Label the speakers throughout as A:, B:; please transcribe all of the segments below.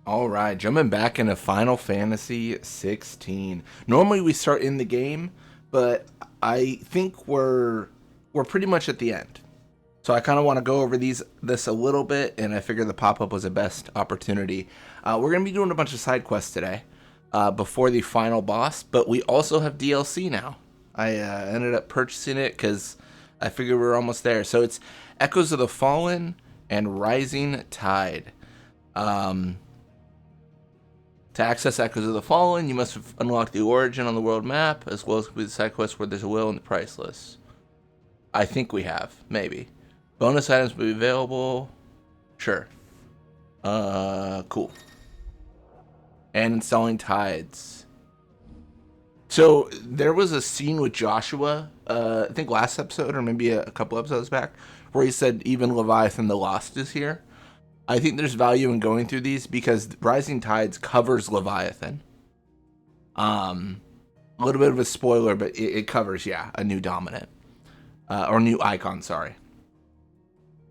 A: All right, jumping back into Final Fantasy 16. Normally we start in the game, but I think we're pretty much at the end. So I kind of want to go over this a little bit, and I figured the pop-up was the best opportunity. We're going to be doing a bunch of side quests today before the final boss, but we also have DLC now. I ended up purchasing it because I figured we were almost there. So it's Echoes of the Fallen and Rising Tide. To access Echoes of the Fallen, you must unlock the origin on the world map, as well as complete the side quests where there's a will in the price list. I think we have, maybe. Bonus items will be available. Sure. Cool. And installing tides. So there was a scene with Joshua, I think last episode or maybe a couple episodes back, where he said even Leviathan the Lost is here. I think there's value in going through these because Rising Tides covers Leviathan. A little bit of a spoiler, but it covers, a new dominant. Or new icon, sorry.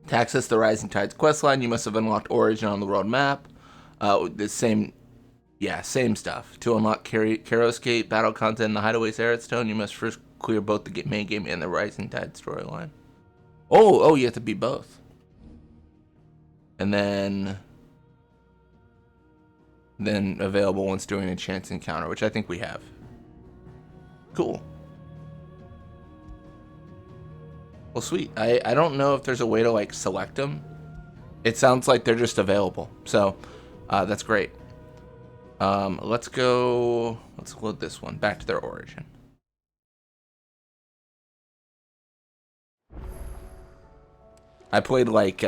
A: To access the Rising Tides questline, you must have unlocked Origin on the world map. The same stuff. To unlock Karos Gate, battle content, and the Hideaway Stone, you must first clear both the main game and the Rising Tide storyline. Oh, you have to beat both. And then available once doing a chance encounter, which I think we have. Cool. Well, sweet. I don't know if there's a way to select them. It sounds like they're just available, so that's great. Let's load this one back to their origin. I played like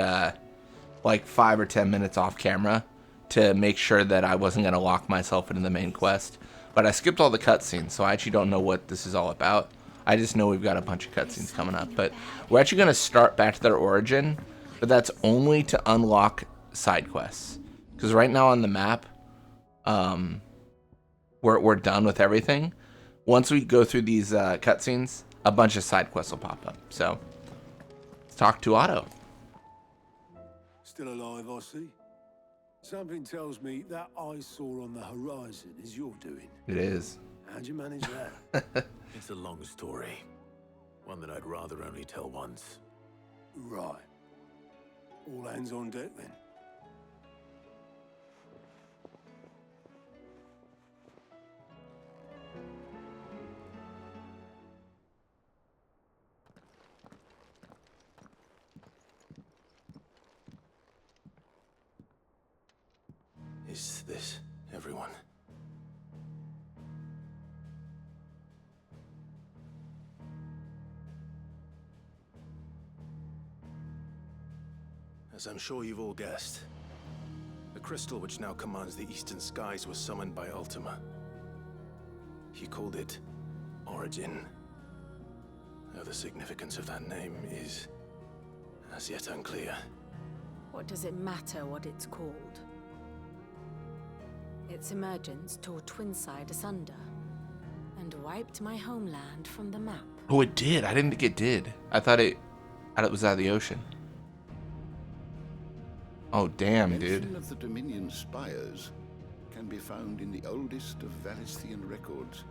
A: 5 or 10 minutes off camera to make sure that I wasn't going to lock myself into the main quest. But I skipped all the cutscenes, so I actually don't know what this is all about. I just know we've got a bunch of cutscenes coming up. But we're actually going to start back to their origin, but that's only to unlock side quests. Because right now on the map, we're done with everything. Once we go through these cutscenes, a bunch of side quests will pop up. So let's talk to Otto.
B: Still alive, I see. Something tells me that eyesore on the horizon is your doing.
A: It is.
B: How'd you manage that?
C: It's a long story. One that I'd rather only tell once.
B: Right. All hands on deck then.
C: Is this everyone? As I'm sure you've all guessed, the crystal which now commands the eastern skies was summoned by Ultima. He called it Origin. Though the significance of that name is as yet unclear.
D: What does it matter what it's called? Its emergence tore Twinside asunder and wiped my homeland from the map.
A: Oh, it did. I didn't think it did. I thought it was out of the ocean. Oh, damn, dude.
E: Mention of the Dominion spires can be found in the oldest of Valisthian records.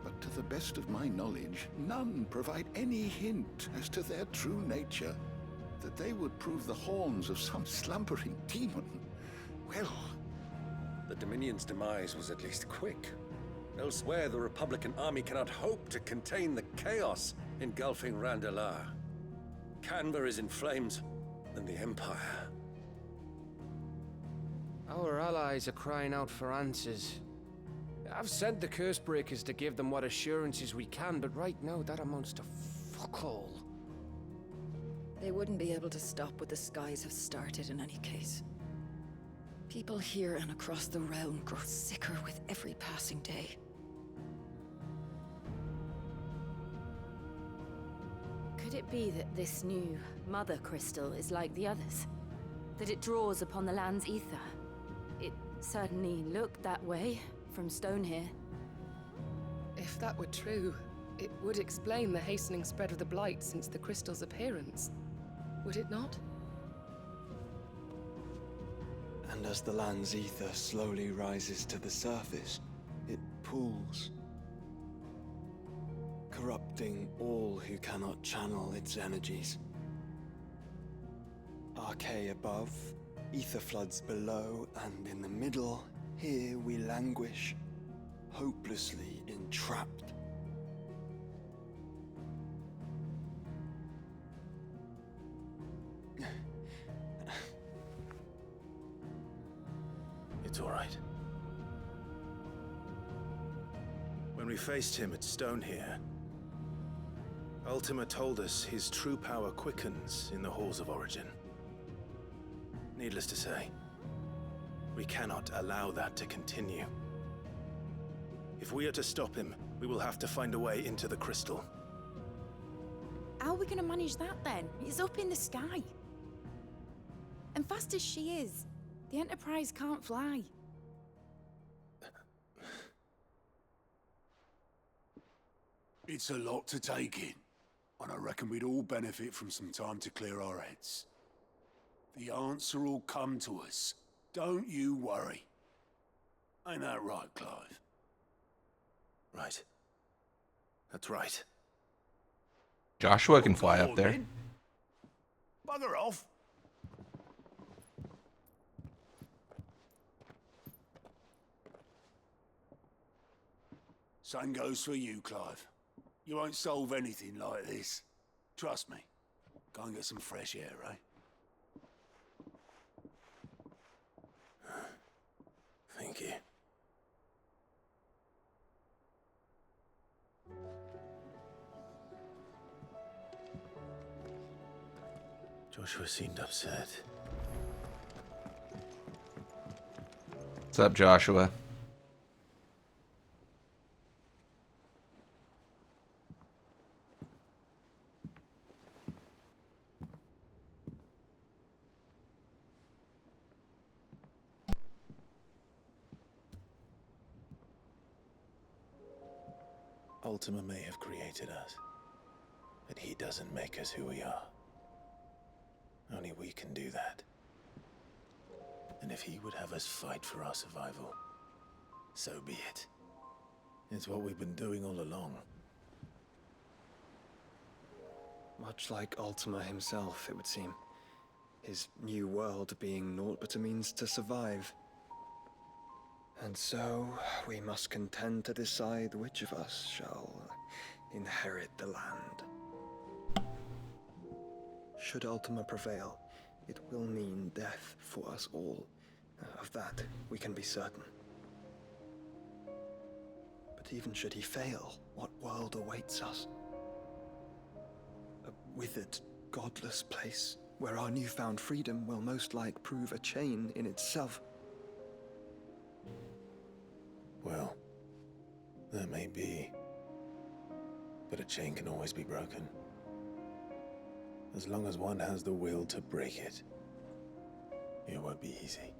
E: But to the best of my knowledge, none provide any hint as to their true nature. That they would prove the horns of some slumbering demon. Well,
F: the Dominion's demise was at least quick. Elsewhere, the Republican army cannot hope to contain the chaos engulfing Randalar. Canberra is in flames, and the Empire.
G: Our allies are crying out for answers. I've sent the Cursebreakers to give them what assurances we can, but right now that amounts to fuck all.
H: They wouldn't be able to stop what the skies have started in any case. People here and across the realm grow sicker with every passing day.
D: Could it be that this new Mother Crystal is like the others? That it draws upon the land's ether? It certainly looked that way from stone here.
I: If that were true, it would explain the hastening spread of the Blight since the crystal's appearance. Would it not?
J: And as the land's ether slowly rises to the surface, it pools, corrupting all who cannot channel its energies. Archay above, ether floods below, and in the middle, here we languish, hopelessly entrapped.
C: It's all right. When we faced him at Stone here, Ultima told us his true power quickens in the halls of Origin. Needless to say, we cannot allow that to continue. If we are to stop him, we will have to find a way into the crystal.
K: How are we gonna manage that then? It's up in the sky. And fast as she is, the Enterprise can't fly.
B: It's a lot to take in, and I reckon we'd all benefit from some time to clear our heads. The answer will come to us. Don't you worry. Ain't that right, Clive?
C: Right. That's right.
A: Joshua can fly
B: Go
A: up
B: on,
A: there.
B: then. Bugger off. Same goes for you, Clive. You won't solve anything like this. Trust me. Go and get some fresh air, eh?
C: Thank you. Joshua seemed upset.
A: What's up, Joshua?
C: Ultima may have created us, but he doesn't make us who we are. Only we can do that. And if he would have us fight for our survival, so be it. It's what we've been doing all along.
J: Much like Ultima himself, it would seem. His new world being naught but a means to survive. And so, we must contend to decide which of us shall inherit the land. Should Ultima prevail, it will mean death for us all. Of that, we can be certain. But even should he fail, what world awaits us? A withered, godless place, where our newfound freedom will most like prove a chain in itself.
C: Well, that may be. But a chain can always be broken. As long as one has the will to break it. It won't be easy.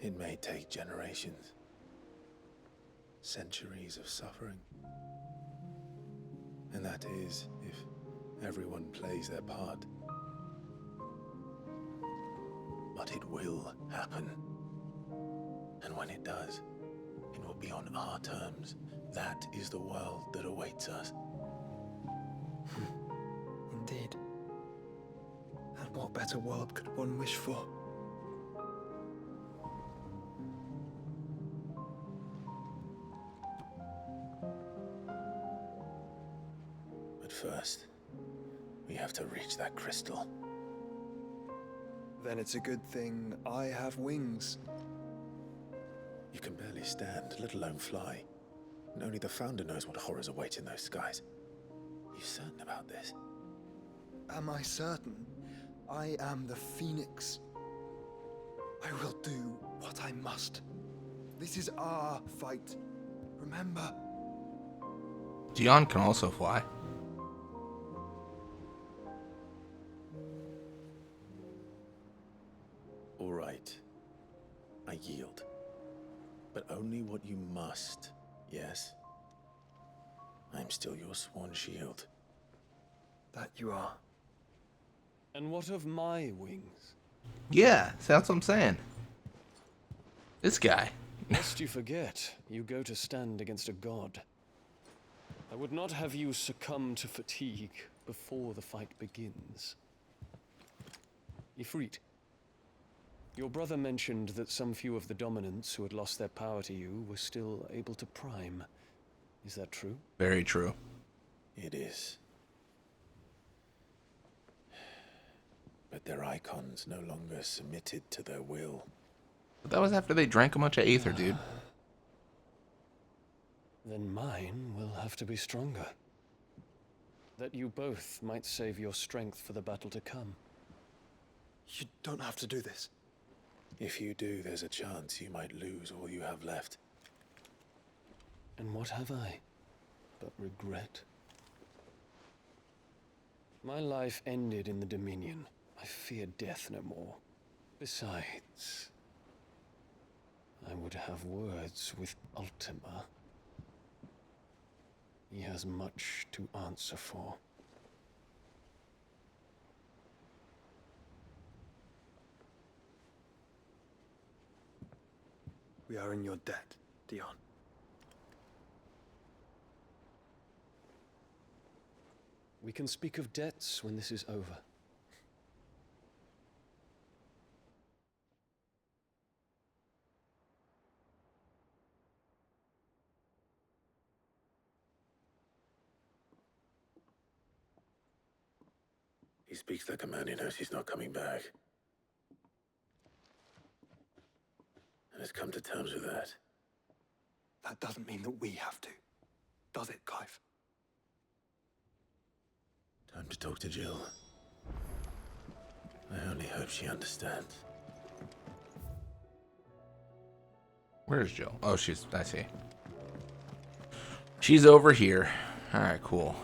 C: It may take generations. Centuries of suffering. And that is, if everyone plays their part. But it will happen. And when it does, it will be on our terms. That is the world that awaits us.
J: Indeed. And what better world could one wish for?
C: But first, we have to reach that crystal.
J: Then it's a good thing I have wings.
C: You can barely stand, let alone fly. And only the Founder knows what horrors await in those skies. You certain about this?
J: Am I certain? I am the Phoenix. I will do what I must. This is our fight. Remember?
A: Dion can also fly.
C: All right. I yield. But only what you must, yes? I'm still your sworn shield.
J: That you are. And what of my wings?
A: Yeah, that's what I'm saying. This guy.
J: Lest you forget, you go to stand against a god. I would not have you succumb to fatigue before the fight begins. Ifrit, your brother mentioned that some few of the dominants who had lost their power to you were still able to prime. Is that true?
A: Very true.
C: It is. But their icons no longer submitted to their will.
A: But that was after they drank a bunch of Aether, dude.
J: Then mine will have to be stronger. That you both might save your strength for the battle to come.
L: You don't have to do this.
C: If you do, there's a chance you might lose all you have left.
J: And what have I but regret? My life ended in the Dominion. I fear death no more. Besides, I would have words with Ultima. He has much to answer for.
L: We are in your debt, Dion.
J: We can speak of debts when this is over.
C: He speaks like a man who knows he's not coming back. And has come to terms with that.
L: That doesn't mean that we have to, does it, Clive?
C: Time to talk to Jill. I only hope she understands.
A: Where's Jill? Oh, I see. She's over here. All right, cool.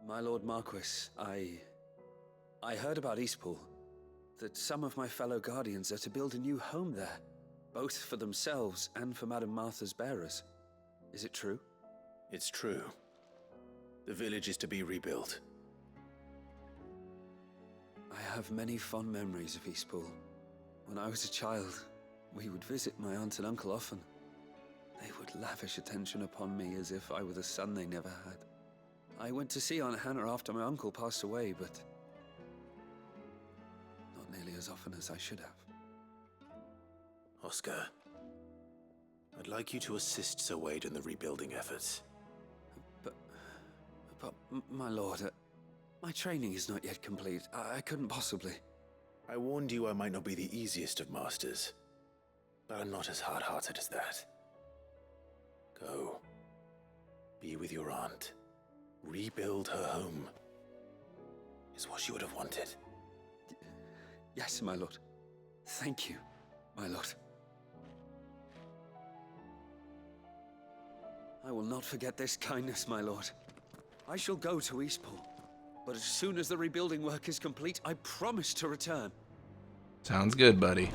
M: My Lord Marquis, I heard about Eastpool. That some of my fellow Guardians are to build a new home there, both for themselves and for Madame Martha's bearers. Is it true?
C: It's true. The village is to be rebuilt.
M: I have many fond memories of Eastpool. When I was a child, we would visit my aunt and uncle often. They would lavish attention upon me as if I were the son they never had. I went to see Aunt Hannah after my uncle passed away, but not nearly as often as I should have.
C: Oscar, I'd like you to assist Sir Wade in the rebuilding efforts.
M: But my lord, my training is not yet complete. I couldn't possibly.
C: I warned you I might not be the easiest of masters, but I'm not as hard-hearted as that. Go. Be with your aunt. Rebuild her home. Is what she would have wanted.
M: Yes, my lord. Thank you, my lord. I will not forget this kindness, my lord. I shall go to Eastpool, but as soon as the rebuilding work is complete, I promise to return.
A: Sounds good, buddy.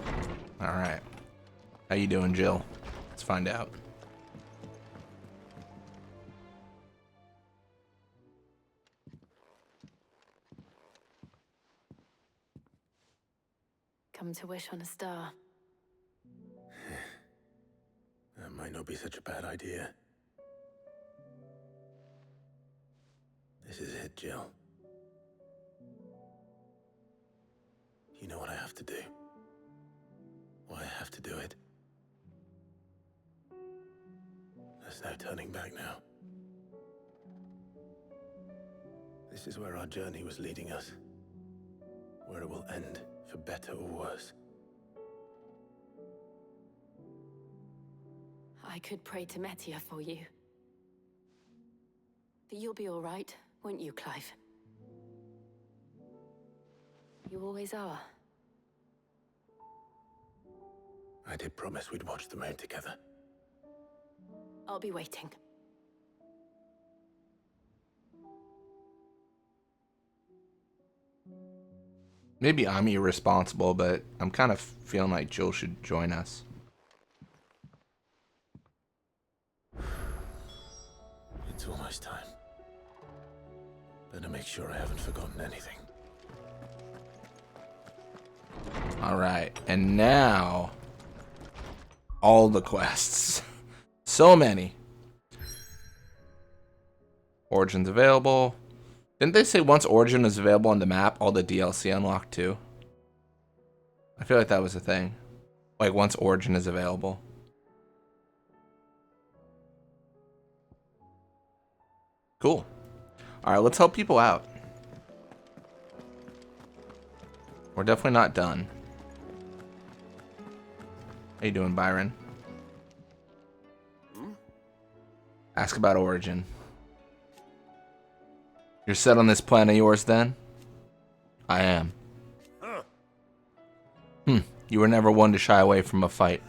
A: All right. How you doing, Jill? Let's find out.
D: Come to wish on a star.
C: That might not be such a bad idea. This is it, Jill. You know what I have to do. Why I have to do it. There's no turning back now. This is where our journey was leading us. Where it will end, for better or worse.
D: I could pray to Metia for you. But you'll be all right, won't you, Clive? You always are.
C: I did promise we'd watch the moon together.
D: I'll be waiting.
A: Maybe I'm irresponsible, but I'm kind of feeling like Jill should join us.
C: It's almost time. Better make sure I haven't forgotten anything.
A: All right, and now all the quests. So many. Origins available. Didn't they say once Origin is available on the map, all the DLC unlocked too? I feel like that was a thing. Like once Origin is available. Cool. All right, let's help people out. We're definitely not done. How you doing, Byron? Ask about Origin. You're set on this plan of yours, then? I am. You were never one to shy away from a fight.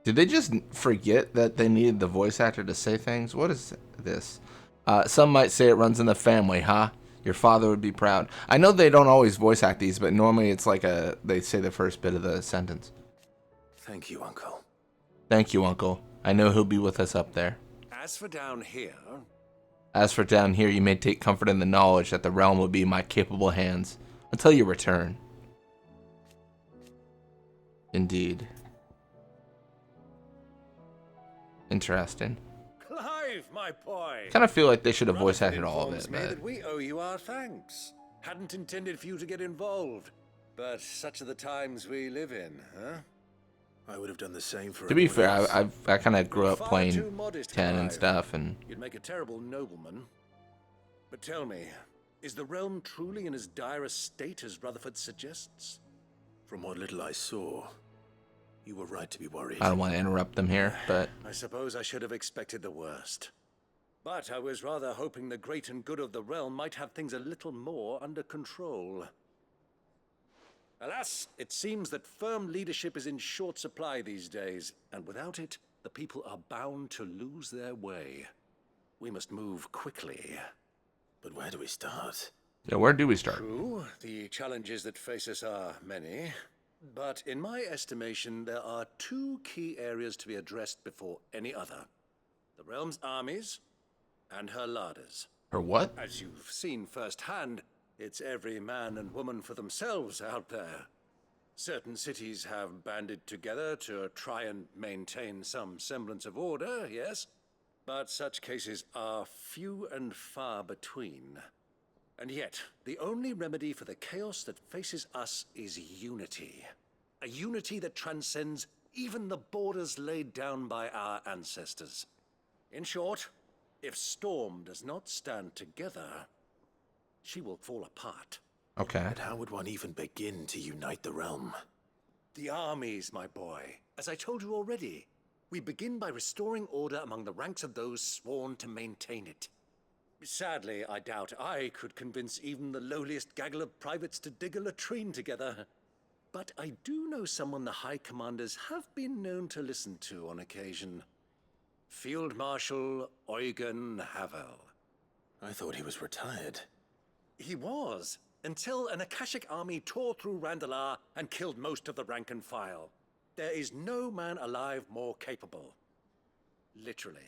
A: Did they just forget that they needed the voice actor to say things? What is this? Some might say it runs in the family, huh? Your father would be proud. I know they don't always voice act these, but normally it's like they say the first bit of the sentence.
C: Thank you, Uncle.
A: Thank you, Uncle. I know he'll be with us up there.
F: As for down here...
A: As for down here, you may take comfort in the knowledge that the realm will be in my capable hands until you return. Indeed. Interesting.
F: Clive, my boy!
A: Kind of feel like they should have voice acted all of it,
F: Me
A: but
F: that we owe you our thanks. Hadn't intended for you to get involved, but such are the times we live in, huh?
C: I would have done the same for.
A: To be fair,
C: else.
A: I kind of grew up
F: Far
A: playing
F: too modest,
A: 10 and
F: Clive.
A: stuff, and
F: You'd make a terrible nobleman. But tell me, is the realm truly in as dire a state as Rutherford suggests?
C: From what little I saw, you were right to be worried.
A: I don't want to interrupt them here, but
F: I suppose I should have expected the worst. But I was rather hoping the great and good of the realm might have things a little more under control. Alas, it seems that firm leadership is in short supply these days, and without it, the people are bound to lose their way. We must move quickly.
C: But where do we start?
A: yeah, where do we start?
F: True, the challenges that face us are many. But in my estimation, there are two key areas to be addressed before any other. The realm's armies and her larders.
A: Or what?
F: As you've seen firsthand, it's every man and woman for themselves out there. Certain cities have banded together to try and maintain some semblance of order, yes? But such cases are few and far between. And yet, the only remedy for the chaos that faces us is unity. A unity that transcends even the borders laid down by our ancestors. In short, if Storm does not stand together, she will fall apart.
A: Okay.
C: But how would one even begin to unite the realm?
F: The armies, my boy. As I told you already, we begin by restoring order among the ranks of those sworn to maintain it. Sadly, I doubt I could convince even the lowliest gaggle of privates to dig a latrine together. But I do know someone the High Commanders have been known to listen to on occasion. Field Marshal Eugen Havel.
C: I thought he was retired.
F: He was, until an Akashic army tore through Randalar and killed most of the rank and file. There is no man alive more capable. Literally.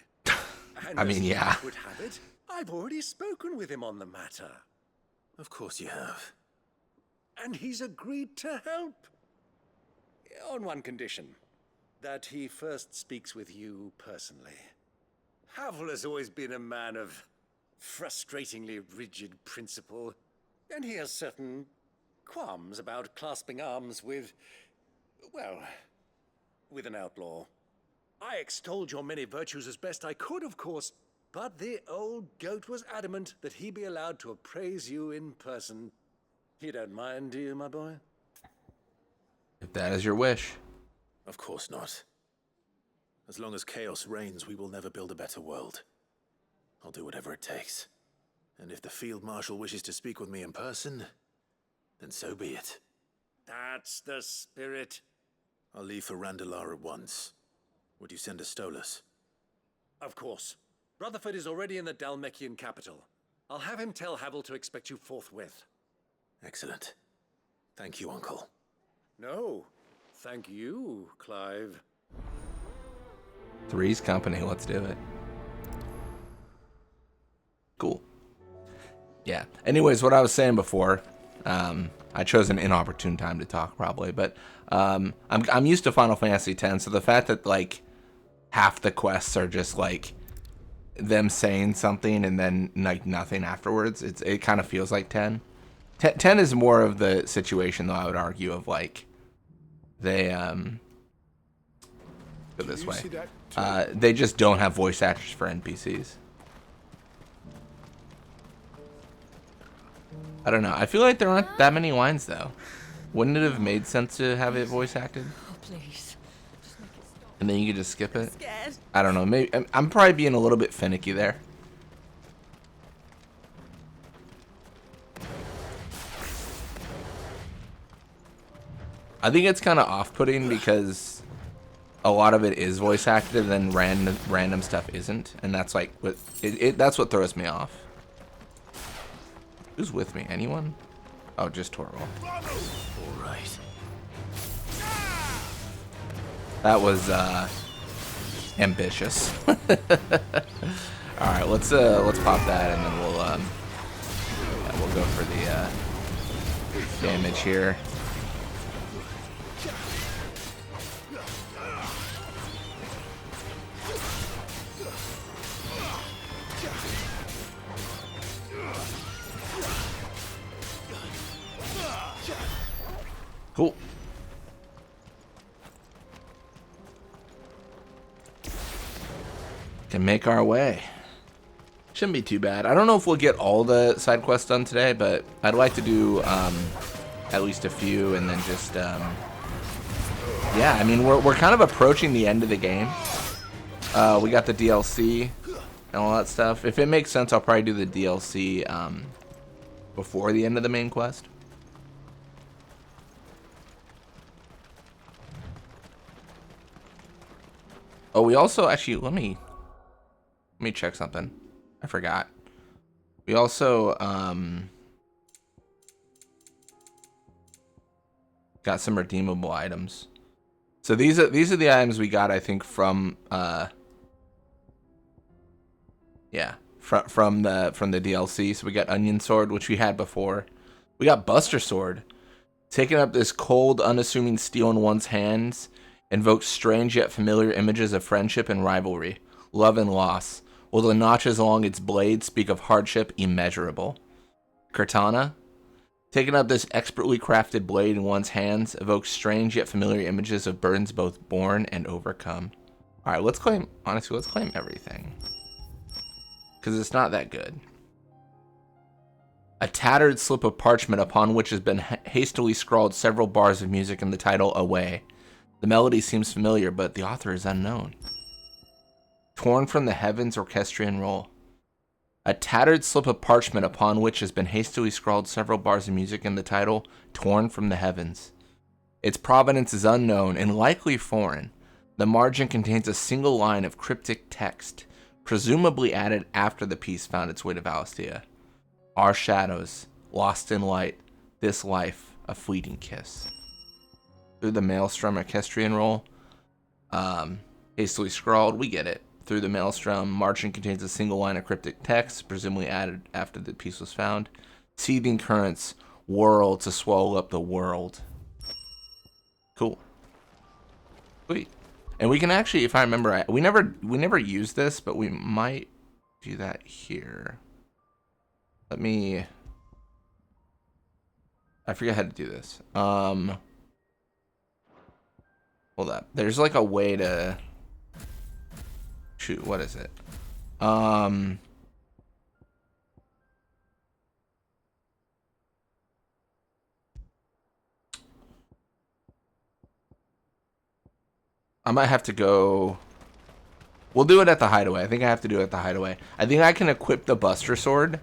F: And
A: I mean, yeah.
F: Would have it, I've already spoken with him on the matter.
C: Of course you have.
F: And he's agreed to help. On one condition. That he first speaks with you personally. Havel has always been a man of frustratingly rigid principle, and he has certain qualms about clasping arms with, well, with an outlaw. I extolled your many virtues as best I could, of course, but the old goat was adamant that he be allowed to appraise you in person. You don't mind, do you, my boy?
A: If that is your wish.
C: Of course not. As long as chaos reigns, we will never build a better world. I'll do whatever it takes. And if the Field Marshal wishes to speak with me in person, then so be it.
F: That's the spirit.
C: I'll leave for Randalar at once. Would you send a Stolas?
F: Of course. Rutherford is already in the Dalmekian capital. I'll have him tell Havel to expect you forthwith.
C: Excellent. Thank you, Uncle.
F: No, thank you, Clive.
A: Three's Company. Let's do it. Cool. Yeah. Anyways, what I was saying before, I chose an inopportune time to talk probably, but I'm used to Final Fantasy X, so the fact that like half the quests are just like them saying something and then like nothing afterwards, it kind of feels like 10. 10 is more of the situation though, I would argue, of like they go this way. They just don't have voice actors for NPCs. I don't know. I feel like there aren't that many lines though. Wouldn't it have made sense to have it voice acted?
H: Oh, please.
A: And then you could just skip it?
H: Scared.
A: I don't know. Maybe I'm probably being a little bit finicky there. I think it's kind of off-putting because a lot of it is voice acted and then random stuff isn't, and that's like what that's what throws me off. Who's with me? Anyone? Oh, just Torval.
C: All right.
A: That was ambitious. All right, let's pop that and then we'll go for the damage here. Cool. Can make our way. Shouldn't be too bad. I don't know if we'll get all the side quests done today, but I'd like to do at least a few, and then just yeah. I mean, we're kind of approaching the end of the game. We got the DLC and all that stuff. If it makes sense, I'll probably do the DLC before the end of the main quest. Oh, we also actually let me check something. I forgot. We also got some redeemable items. So these are the items we got, I think, from yeah, from the DLC. So we got Onion Sword, which we had before. We got Buster Sword. Taking up this cold, unassuming steel in one's hands invokes strange yet familiar images of friendship and rivalry, love and loss, while the notches along its blade speak of hardship immeasurable. Cortana. Taking up this expertly crafted blade in one's hands evokes strange yet familiar images of burdens both borne and overcome. Alright, let's claim everything. Because it's not that good. A tattered slip of parchment upon which has been hastily scrawled several bars of music in the title Away. The melody seems familiar, but the author is unknown. Torn from the Heavens orchestrion roll. A tattered slip of parchment upon which has been hastily scrawled several bars of music in the title Torn from the Heavens. Its provenance is unknown and likely foreign. The margin contains a single line of cryptic text, presumably added after the piece found its way to Valistia. Our shadows, lost in light, this life, a fleeting kiss. Through the Maelstrom orchestrion roll. Hastily scrawled, we get it. Through the Maelstrom, margin contains a single line of cryptic text, presumably added after the piece was found. Seething currents whirl to swallow up the world. Cool. Sweet. And we can actually, if I remember, we never used this, but we might do that here. Let me. I forget how to do this. Hold up. There's like a way to. Shoot, what is it? I might have to go. We'll do it at the hideaway. I think I have to do it at the hideaway. I think I can equip the Buster Sword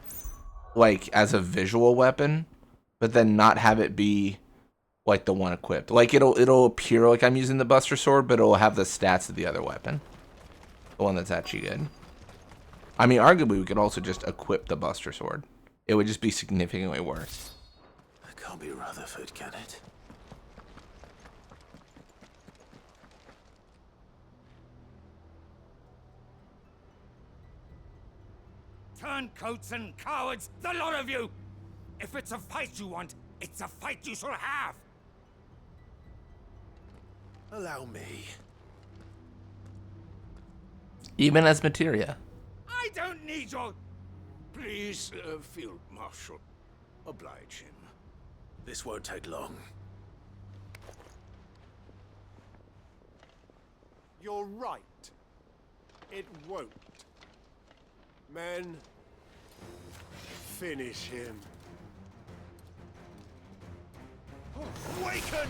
A: like as a visual weapon, but then not have it be like the one equipped. Like it'll appear like I'm using the Buster Sword, but it'll have the stats of the other weapon. The one that's actually good. I mean, arguably we could also just equip the Buster Sword. It would just be significantly worse.
C: That can't be Rutherford, can it?
N: Turncoats and cowards, the lot of you! If it's a fight you want, it's a fight you shall have!
C: Allow me.
A: Even as materia.
N: I don't need your...
B: Please, Field Marshal, oblige him.
C: This won't take long.
B: You're right. It won't. Men, finish him. Waken,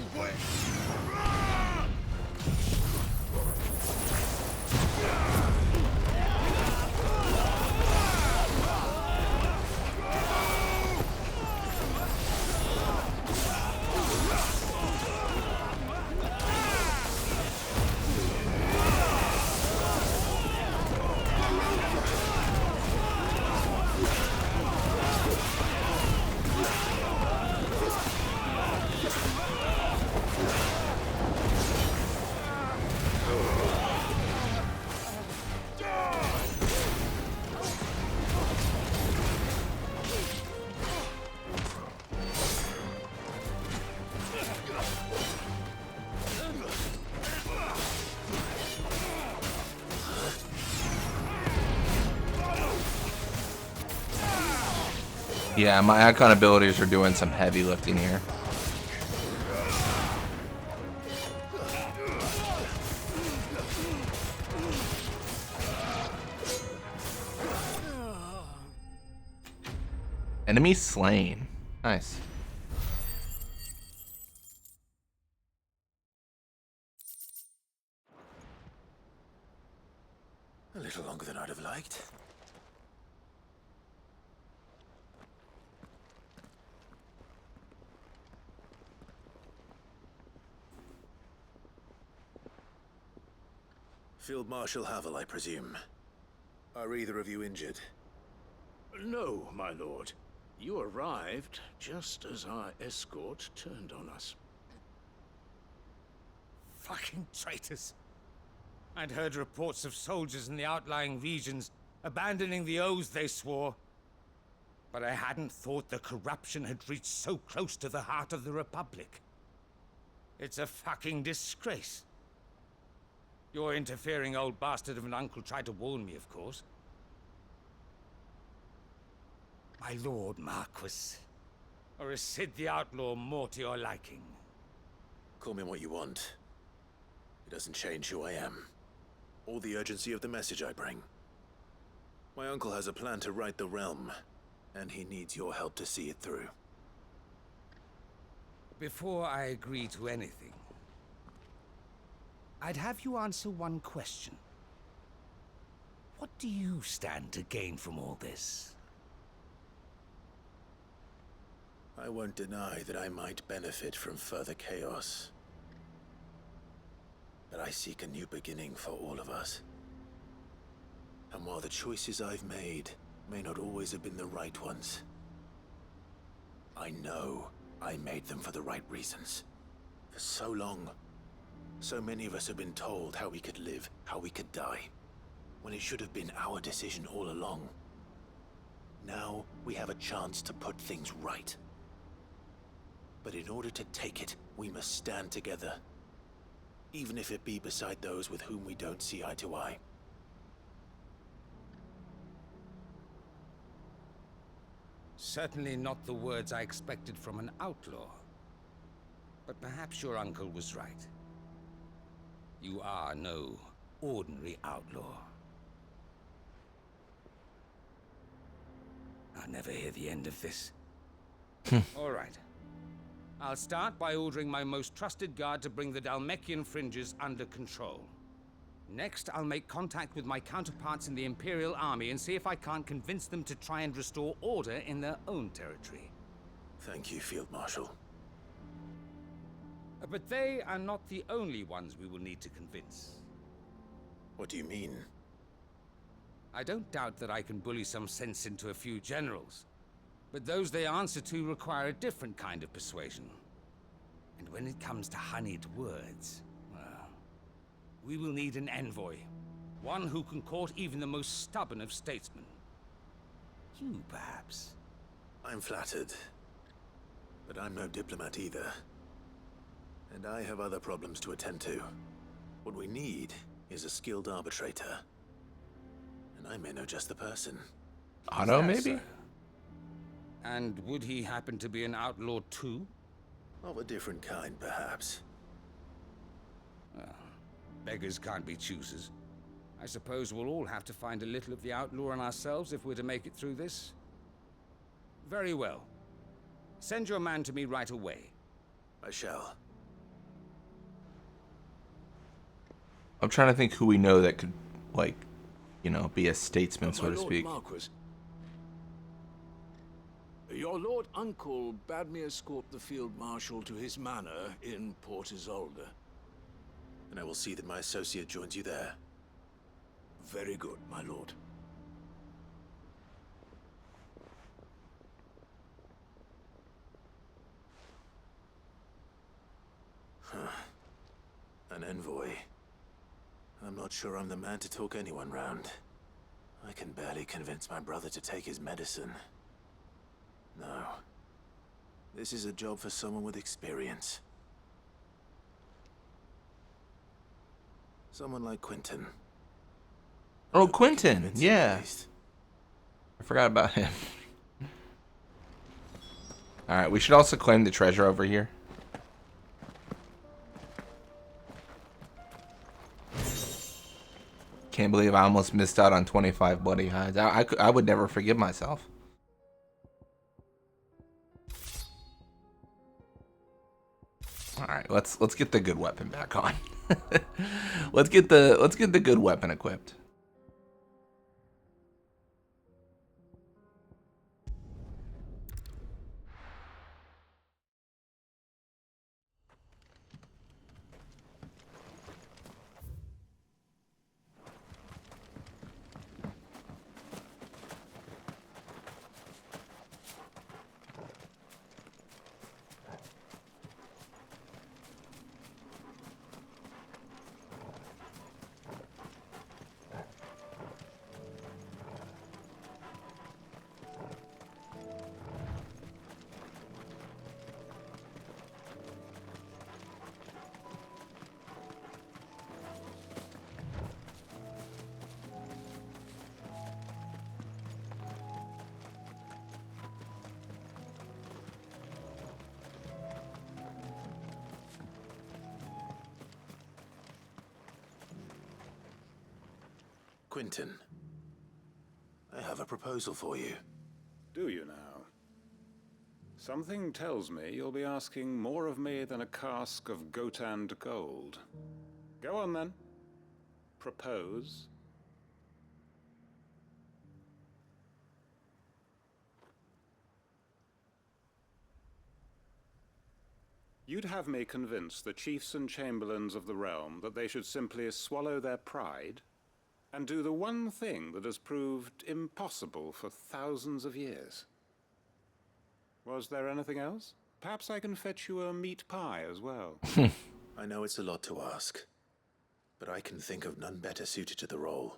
A: Yeah, my icon abilities are doing some heavy lifting here. Enemy slain. Nice.
C: A little longer than I'd have liked. Field Marshal Havel, I presume. Are either of you injured?
B: No, my lord. You arrived just as our escort turned on us.
N: Fucking traitors. I'd heard reports of soldiers in the outlying regions abandoning the oaths they swore. But I hadn't thought the corruption had reached so close to the heart of the Republic. It's a fucking disgrace. Your interfering old bastard of an uncle tried to warn me, of course. My lord Marquis. Or is Sid the Outlaw more to your liking?
C: Call me what you want. It doesn't change who I am, or the urgency of the message I bring. My uncle has a plan to right the realm, and he needs your help to see it through.
N: Before I agree to anything, I'd have you answer one question. What do you stand to gain from all this?
C: I won't deny that I might benefit from further chaos. But I seek a new beginning for all of us. And while the choices I've made may not always have been the right ones, I know I made them for the right reasons. For so long, so many of us have been told how we could live, how we could die, when it should have been our decision all along. Now, we have a chance to put things right. But in order to take it, we must stand together. Even if it be beside those with whom we don't see eye to eye.
N: Certainly not the words I expected from an outlaw. But perhaps your uncle was right. You are no ordinary outlaw. I'll never hear the end of this. All right. I'll start by ordering my most trusted guard to bring the Dhalmekian fringes under control. Next, I'll make contact with my counterparts in the Imperial Army and see if I can't convince them to try and restore order in their own territory.
C: Thank you, Field Marshal.
N: But they are not the only ones we will need to convince.
C: What do you mean?
N: I don't doubt that I can bully some sense into a few generals. But those they answer to require a different kind of persuasion. And when it comes to honeyed words, well, we will need an envoy. One who can court even the most stubborn of statesmen. You, perhaps?
C: I'm flattered. But I'm no diplomat either. And I have other problems to attend to. What we need is a skilled arbitrator. And I may know just the person.
A: Otto, maybe?
N: And would he happen to be an outlaw too?
C: Of a different kind, perhaps.
N: Well, beggars can't be choosers. I suppose we'll all have to find a little of the outlaw in ourselves if we're to make it through this. Very well. Send your man to me right away.
C: I shall.
A: I'm trying to think who we know that could, like, you know, be a statesman, so to
B: Lord
A: speak.
B: Marquis, your Lord Uncle bade me escort the Field Marshal to his manor in Port Isolde.
C: And I will see that my associate joins you there.
B: Very good, my lord.
C: An envoy. I'm not sure I'm the man to talk anyone round. I can barely convince my brother to take his medicine. No. This is a job for someone with experience. Someone like Quentin.
A: Oh, Quentin, yeah. I forgot about him. Alright, we should also claim the treasure over here. Can't believe I almost missed out on 25 bloody hides. I would never forgive myself. Alright, let's get the good weapon back on. let's get the good weapon equipped.
C: Quentin, I have a proposal for you.
O: Do you now? Something tells me you'll be asking more of me than a cask of Gotand gold. Go on then. Propose. You'd have me convince the chiefs and chamberlains of the realm that they should simply swallow their pride and do the one thing that has proved impossible for thousands of years. Was there anything else? Perhaps I can fetch you a meat pie as well.
C: I know it's a lot to ask, but I can think of none better suited to the role.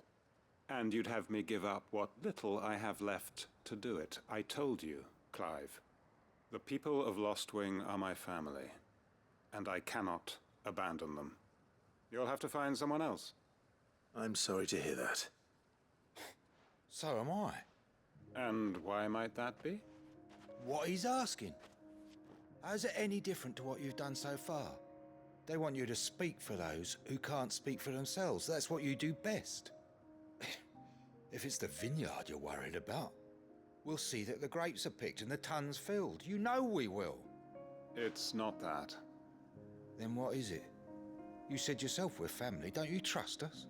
O: And you'd have me give up what little I have left to do it. I told you, Clive. The people of Lostwing are my family, and I cannot abandon them. You'll have to find someone else.
C: I'm sorry to hear that.
P: So am I.
O: And why might that be?
P: What he's asking. How's it any different to what you've done so far? They want you to speak for those who can't speak for themselves. That's what you do best. If it's the vineyard you're worried about, we'll see that the grapes are picked and the tons filled. You know we will.
O: It's not that.
P: Then what is it? You said yourself we're family. Don't you trust us?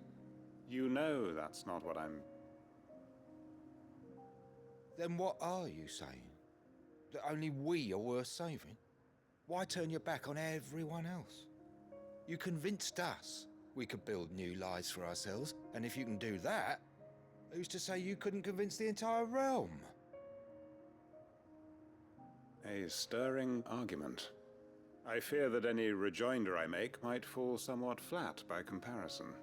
O: You know that's not what I'm...
P: Then what are you saying? That only we are worth saving? Why turn your back on everyone else? You convinced us we could build new lives for ourselves, and if you can do that, who's to say you couldn't convince the entire realm?
O: A stirring argument. I fear that any rejoinder I make might fall somewhat flat by comparison.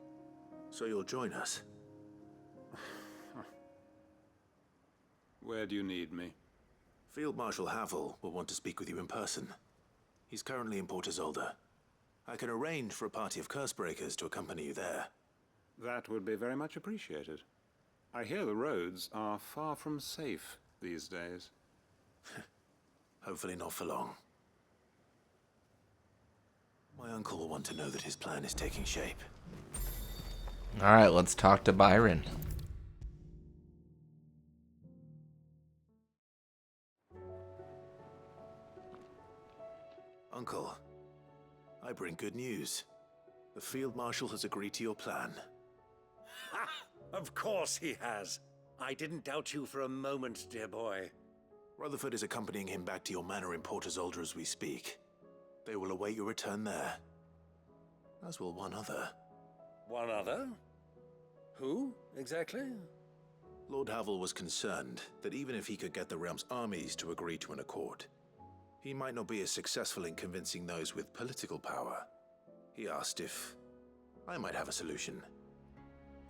C: So you'll join us?
O: Where do you need me?
C: Field Marshal Havel will want to speak with you in person. He's currently in Port Isolde. I can arrange for a party of Cursebreakers to accompany you there.
O: That would be very much appreciated. I hear the roads are far from safe these days.
C: Hopefully not for long. My uncle will want to know that his plan is taking shape.
A: All right, let's talk to Byron.
C: Uncle, I bring good news. The Field Marshal has agreed to your plan.
F: Ha! Of course he has. I didn't doubt you for a moment, dear boy.
C: Rutherford is accompanying him back to your manor in Port Isolde as we speak. They will await your return there. As will one other.
F: One other? Who, exactly?
C: Lord Havel was concerned that even if he could get the realm's armies to agree to an accord, he might not be as successful in convincing those with political power. He asked if I might have a solution,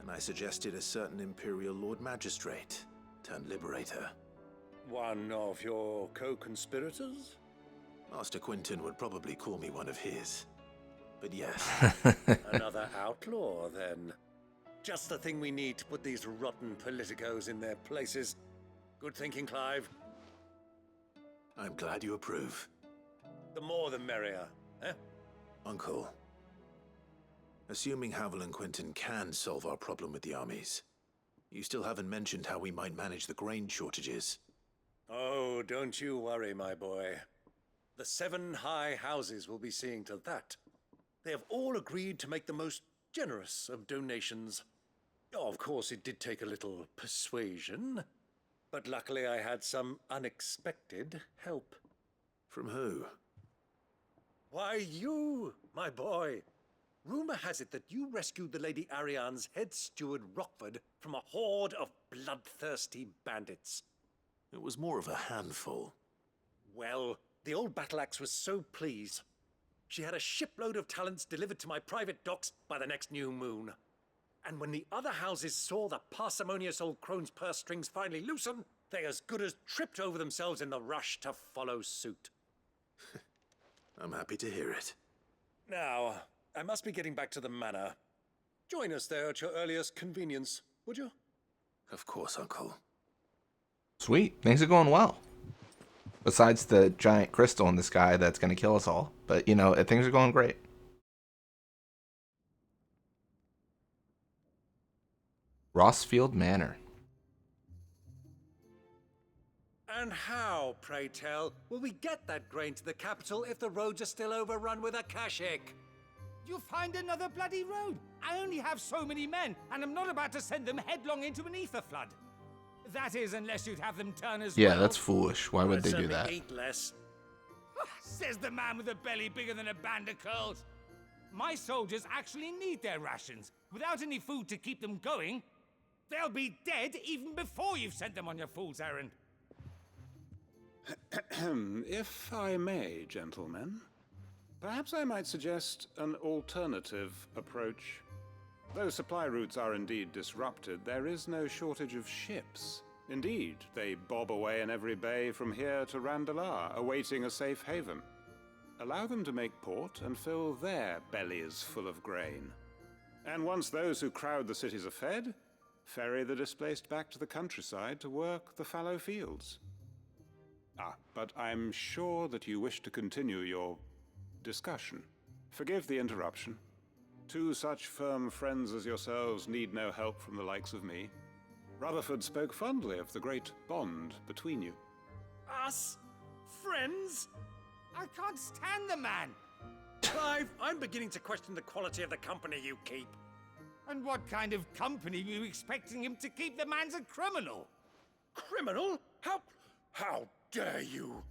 C: and I suggested a certain Imperial Lord Magistrate turned Liberator.
F: One of your co-conspirators?
C: Master Quinton would probably call me one of his. But yes.
F: Another outlaw, then. Just the thing we need to put these rotten politicos in their places. Good thinking, Clive.
C: I'm glad you approve.
F: The more the merrier, eh?
C: Uncle, assuming Havel and Quinton can solve our problem with the armies, you still haven't mentioned how we might manage the grain shortages.
F: Oh, don't you worry, my boy. The 7 high houses will be seeing to that. They have all agreed to make the most generous of donations. Oh, of course, it did take a little persuasion, but luckily I had some unexpected help.
C: From who?
F: Why, you, my boy. Rumor has it that you rescued the Lady Ariane's head steward Rockford from a horde of bloodthirsty bandits.
C: It was more of a handful.
F: Well, the old battle axe was so pleased. She had a shipload of talents delivered to my private docks by the next new moon. And when the other houses saw the parsimonious old crone's purse strings finally loosen, they as good as tripped over themselves in the rush to follow suit.
C: I'm happy to hear it.
F: Now, I must be getting back to the manor. Join us there at your earliest convenience, would you?
C: Of course, Uncle.
A: Sweet. Things are going well. Besides the giant crystal in the sky that's going to kill us all. But, you know, things are going great. Rossfield Manor.
F: And how, pray tell, will we get that grain to the capital if the roads are still overrun with Akashic?
N: You'll find another bloody road. I only have so many men, and I'm not about to send them headlong into an ether flood. That is, unless you'd have them turn as well.
A: Yeah, that's foolish. Why would they do that?
F: Eat less.
N: Says the man with a belly bigger than a band of curls. My soldiers actually need their rations. Without any food to keep them going, they'll be dead even before you've sent them on your fool's errand.
O: If I may, gentlemen, perhaps I might suggest an alternative approach. Though supply routes are indeed disrupted, there is no shortage of ships. Indeed, they bob away in every bay from here to Randalar, awaiting a safe haven. Allow them to make port and fill their bellies full of grain. And once those who crowd the cities are fed, ferry the displaced back to the countryside to work the fallow fields. But I'm sure that you wish to continue your discussion. Forgive the interruption. 2 such firm friends as yourselves need no help from the likes of me. Rutherford spoke fondly of the great bond between you.
F: Us? Friends?
N: I can't stand the man.
F: Clive, I'm beginning to question the quality of the company you keep.
N: And what kind of company were you expecting him to keep? The man's a criminal.
F: Criminal? How dare you?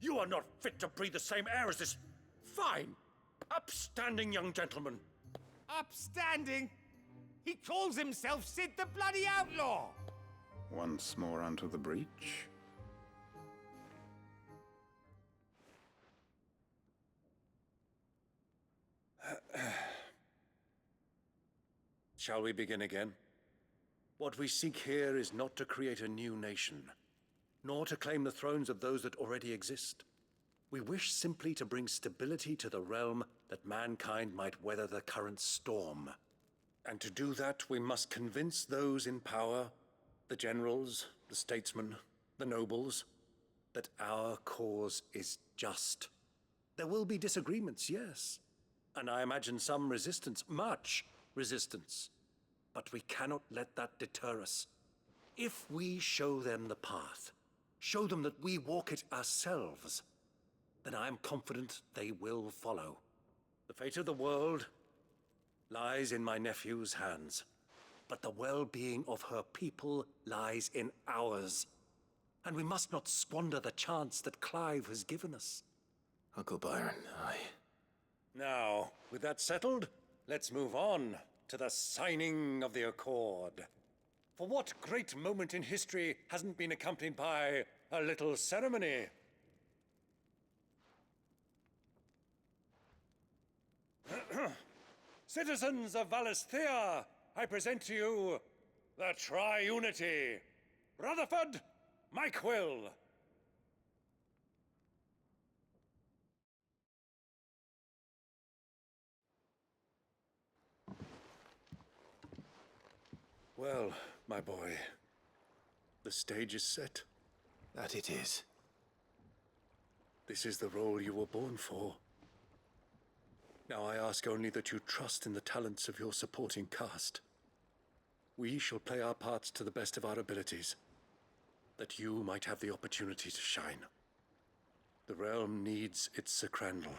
F: You are not fit to breathe the same air as this fine, upstanding young gentleman.
N: Upstanding? He calls himself Sid the Bloody Outlaw!
O: Once more unto the breach.
F: Shall we begin again? What we seek here is not to create a new nation, nor to claim the thrones of those that already exist. We wish simply to bring stability to the realm that mankind might weather the current storm. And to do that, we must convince those in power, the generals, the statesmen, the nobles, that our cause is just. There will be disagreements, yes, and I imagine some resistance, much resistance. But we cannot let that deter us. If we show them the path, show them that we walk it ourselves, then I am confident they will follow. The fate of the world lies in my nephew's hands, but the well-being of her people lies in ours. And we must not squander the chance that Clive has given us.
C: Uncle Byron,
F: Now, with that settled, let's move on to the signing of the Accord. For what great moment in history hasn't been accompanied by a little ceremony? Citizens of Valisthea, I present to you the Triunity. Rutherford, Mike Will. Well, my boy, the stage is set.
C: that it is.
F: This is the role you were born for. Now I ask only that you trust in the talents of your supporting cast. We shall play our parts to the best of our abilities, that you might have the opportunity to shine. The realm needs its Sir Crandall,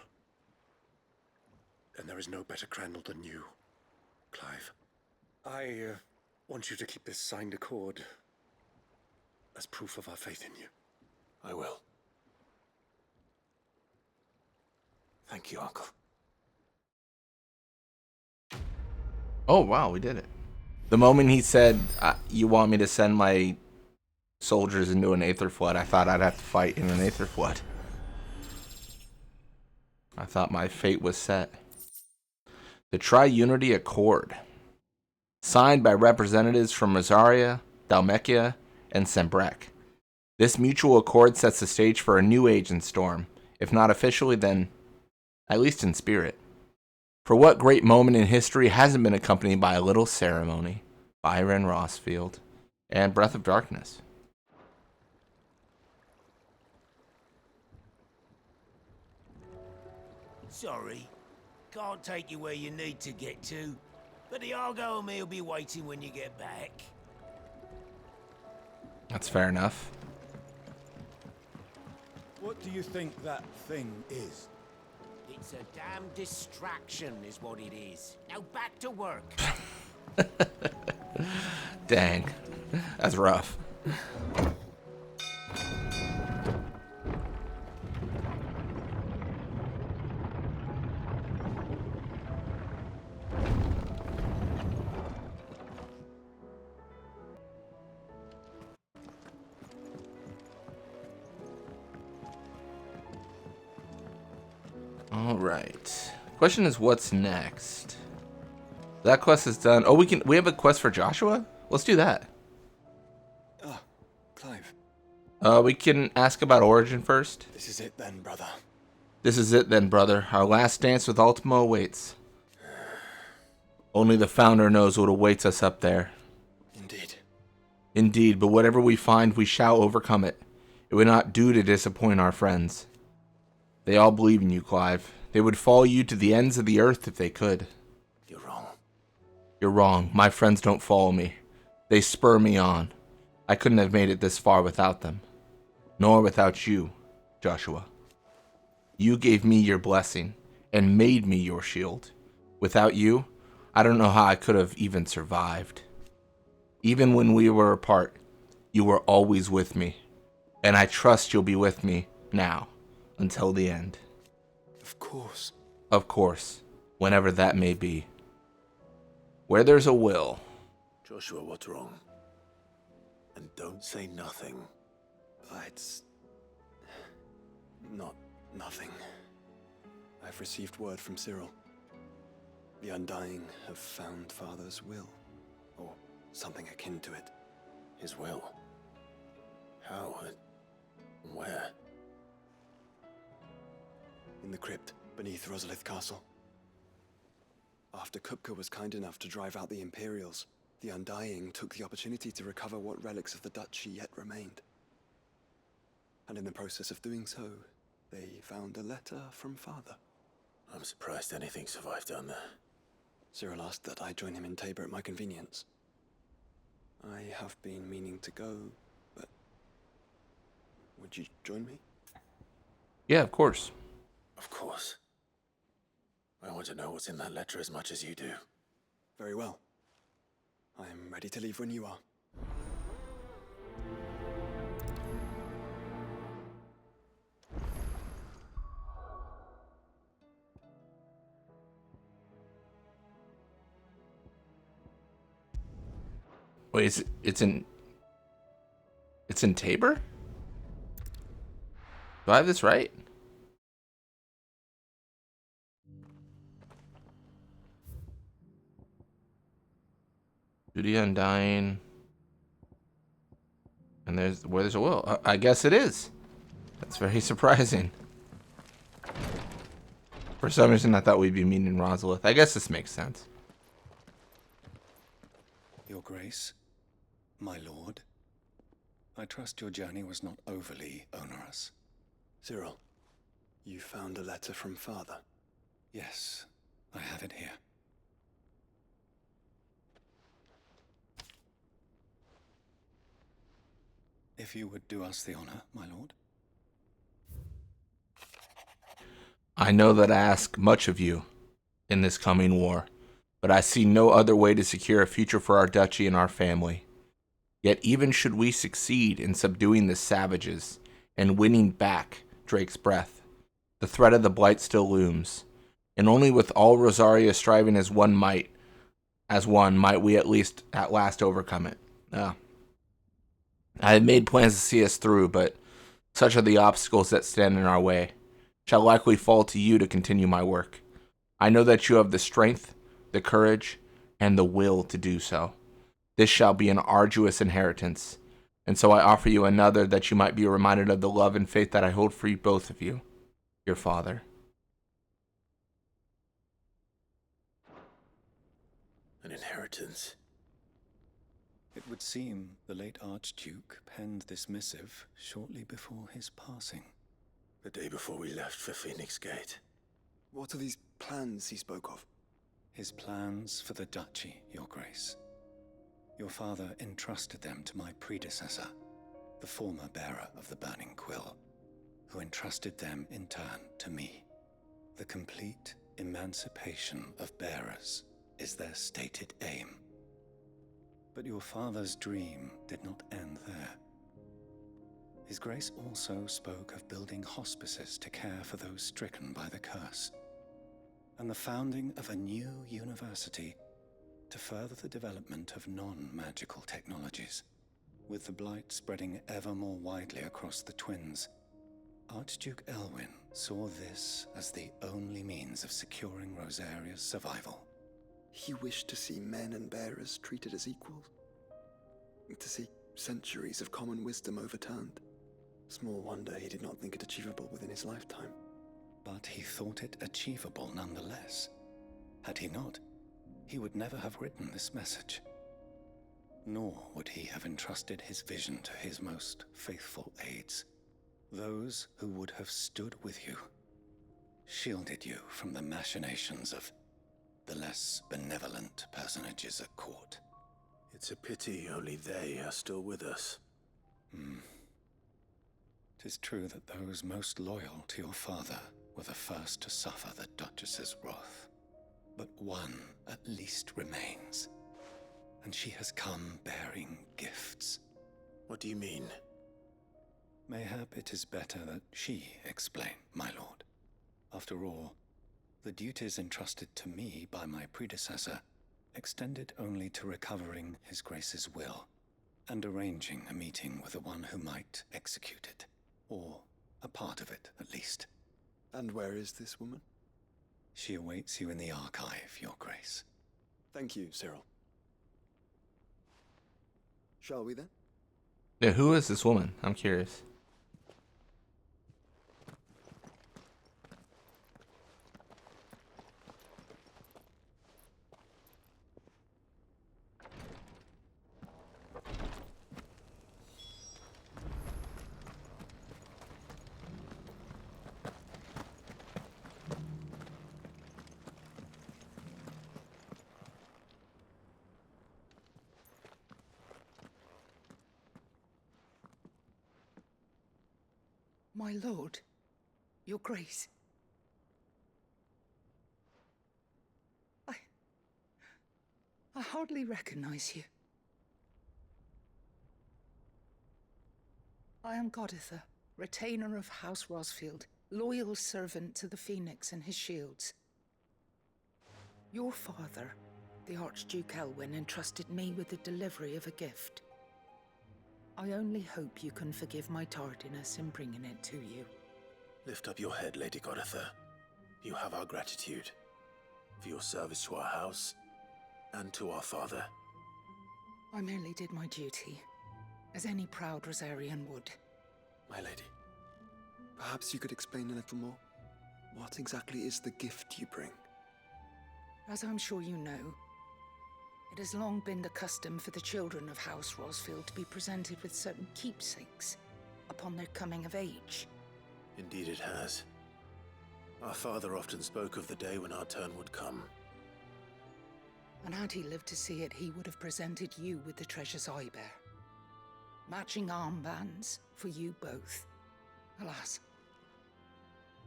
F: and there is no better Crandall than you, Clive. I want you to keep this signed accord as proof of our faith in you.
C: I will. Thank you, Uncle.
A: Oh, wow, we did it. The moment he said, you want me to send my soldiers into an Aether Flood, I thought I'd have to fight in an Aether Flood. I thought my fate was set. The Triunity Accord. Signed by representatives from Rosaria, Dhalmekia, and Sembrek. This mutual accord sets the stage for a new age in Storm, if not officially, then at least in spirit. For what great moment in history hasn't been accompanied by a little ceremony? Byron Rossfield and Breath of Darkness.
Q: Sorry, can't take you where you need to get to, but the Argo and me will be waiting when you get back.
A: That's fair enough.
P: What do you think that thing is?
Q: It's a damn distraction, is what it is. Now back to work.
A: Dang. That's rough. All right. Question is, what's next? That quest is done. Oh, we have a quest for Joshua? Let's do that.
J: Ah, Clive.
A: We can ask about Origin first.
J: This is it then, brother.
A: This is it then, brother. Our last dance with Ultima awaits. Only the Founder knows what awaits us up there.
J: Indeed.
A: Indeed, but whatever we find, we shall overcome it. It would not do to disappoint our friends. They all believe in you, Clive. They would follow you to the ends of the earth if they could.
C: You're wrong.
A: You're wrong. My friends don't follow me. They spur me on. I couldn't have made it this far without them. Nor without you, Joshua. You gave me your blessing and made me your shield. Without you, I don't know how I could have even survived. Even when we were apart, you were always with me. And I trust you'll be with me now, until the end.
J: Of course.
A: Of course, whenever that may be. Where there's a will.
C: Joshua, what's wrong? And don't say nothing.
J: It's not nothing. I've received word from Cyril. The Undying have found Father's will, or something akin to it.
C: His will? How? Where?
J: In the crypt beneath Rosalith Castle. After Kupka was kind enough to drive out the Imperials, the Undying took the opportunity to recover what relics of the Duchy yet remained. And in the process of doing so, they found a letter from Father.
C: I'm surprised anything survived down there.
J: Cyril asked that I join him in Tabor at my convenience. I have been meaning to go, but would you join me?
A: Yeah, of course.
C: Of course. I want to know what's in that letter as much as you do.
J: Very well. I am ready to leave when you are.
A: Wait, it's in Tabor? Do I have this right? Duty Undying. And there's a will. I guess it is. That's very surprising. For some reason, I thought we'd be meeting Rosalith. I guess this makes sense.
R: Your Grace, my lord, I trust your journey was not overly onerous.
J: Cyril, you found a letter from Father?
R: Yes, I have it here. If you would do us the honor, my lord.
A: I know that I ask much of you in this coming war, but I see no other way to secure a future for our duchy and our family. Yet even should we succeed in subduing the savages and winning back Drake's breath, the threat of the blight still looms, and only with all Rosaria striving as one might we at last overcome it. I had made plans to see us through, but such are the obstacles that stand in our way. Shall likely fall to you to continue my work. I know that you have the strength, the courage, and the will to do so. This shall be an arduous inheritance, and so I offer you another that you might be reminded of the love and faith that I hold for you, both of you, your father.
C: An inheritance?
R: It would seem the late Archduke penned this missive shortly before his passing.
C: The day before we left for Phoenix Gate.
J: What are these plans he spoke of?
R: His plans for the duchy, Your Grace. Your father entrusted them to my predecessor, the former bearer of the Burning Quill, who entrusted them in turn to me. The complete emancipation of bearers is their stated aim. But your father's dream did not end there. His Grace also spoke of building hospices to care for those stricken by the curse, and the founding of a new university to further the development of non-magical technologies. With the blight spreading ever more widely across the Twins, Archduke Elwyn saw this as the only means of securing Rosaria's survival.
J: He wished to see men and bearers treated as equals. To see centuries of common wisdom overturned. Small wonder he did not think it achievable within his lifetime.
R: But he thought it achievable nonetheless. Had he not, he would never have written this message. Nor would he have entrusted his vision to his most faithful aides, those who would have stood with you, shielded you from the machinations of the less benevolent personages at court.
C: It's a pity only they are still with us.
R: 'Tis true that those most loyal to your father were the first to suffer the Duchess's wrath. But one at least remains, and she has come bearing gifts.
C: What do you mean?
R: Mayhap it is better that she explain, my lord. After all, the duties entrusted to me by my predecessor extended only to recovering His Grace's will and arranging a meeting with the one who might execute it, or a part of it at least.
J: And where is this woman?
R: She awaits you in the archive, Your Grace.
J: Thank you, Cyril. Shall we then?
A: Yeah, who is this woman? I'm curious.
S: My lord, your grace. I hardly recognize you. I am Goditha, retainer of House Rosfield, loyal servant to the Phoenix and his shields. Your father, the Archduke Elwyn, entrusted me with the delivery of a gift. I only hope you can forgive my tardiness in bringing it to you.
C: Lift up your head, Lady Goditha. You have our gratitude for your service to our house and to our father.
S: I merely did my duty, as any proud Rosarian would.
J: My lady, perhaps you could explain a little more? What exactly is the gift you bring?
S: As I'm sure you know, it has long been the custom for the children of House Rosfield to be presented with certain keepsakes upon their coming of age.
C: Indeed it has. Our father often spoke of the day when our turn would come.
S: And had he lived to see it, he would have presented you with the treasures I bear. Matching armbands for you both. Alas,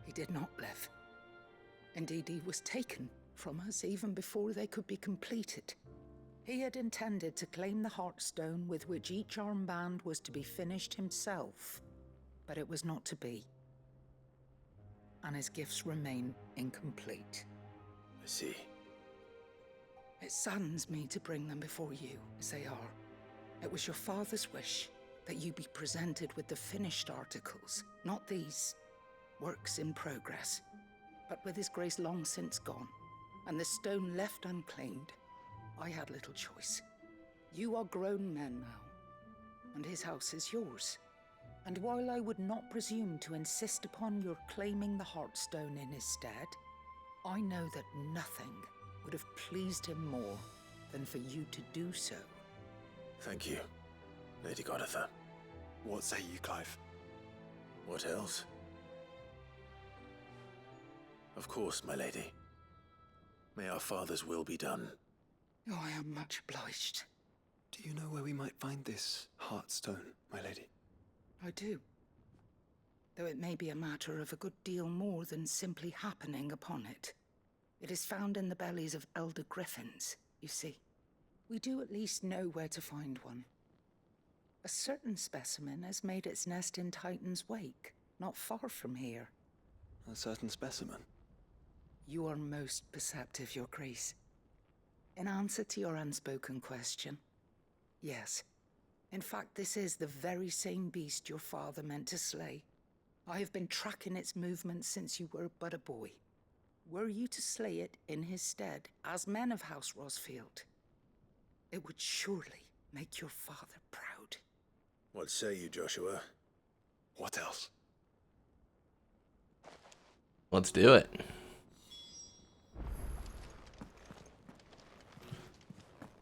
S: he did not live. Indeed, he was taken from us even before they could be completed. He had intended to claim the Heartstone with which each armband was to be finished himself, but it was not to be. And his gifts remain incomplete.
C: I see.
S: It saddens me to bring them before you, as they are. It was your father's wish that you be presented with the finished articles, not these works in progress. But with his grace long since gone, and the stone left unclaimed, I had little choice. You are grown men now, and his house is yours. And while I would not presume to insist upon your claiming the Heartstone in his stead, I know that nothing would have pleased him more than for you to do so.
C: Thank you, Lady Goditha.
J: What say you, Clive?
C: What else? Of course, my lady. May our father's will be done.
S: Oh, I am much obliged.
J: Do you know where we might find this Heartstone, my lady?
S: I do. Though it may be a matter of a good deal more than simply happening upon it. It is found in the bellies of elder griffins, you see. We do at least know where to find one. A certain specimen has made its nest in Titan's Wake, not far from here.
J: A certain specimen?
S: You are most perceptive, Your Grace. In answer to your unspoken question, yes. In fact, this is the very same beast your father meant to slay. I have been tracking its movements since you were but a boy. Were you to slay it in his stead, as men of House Rosfield, it would surely make your father proud.
C: What say you, Joshua?
J: What else?
A: Let's do it.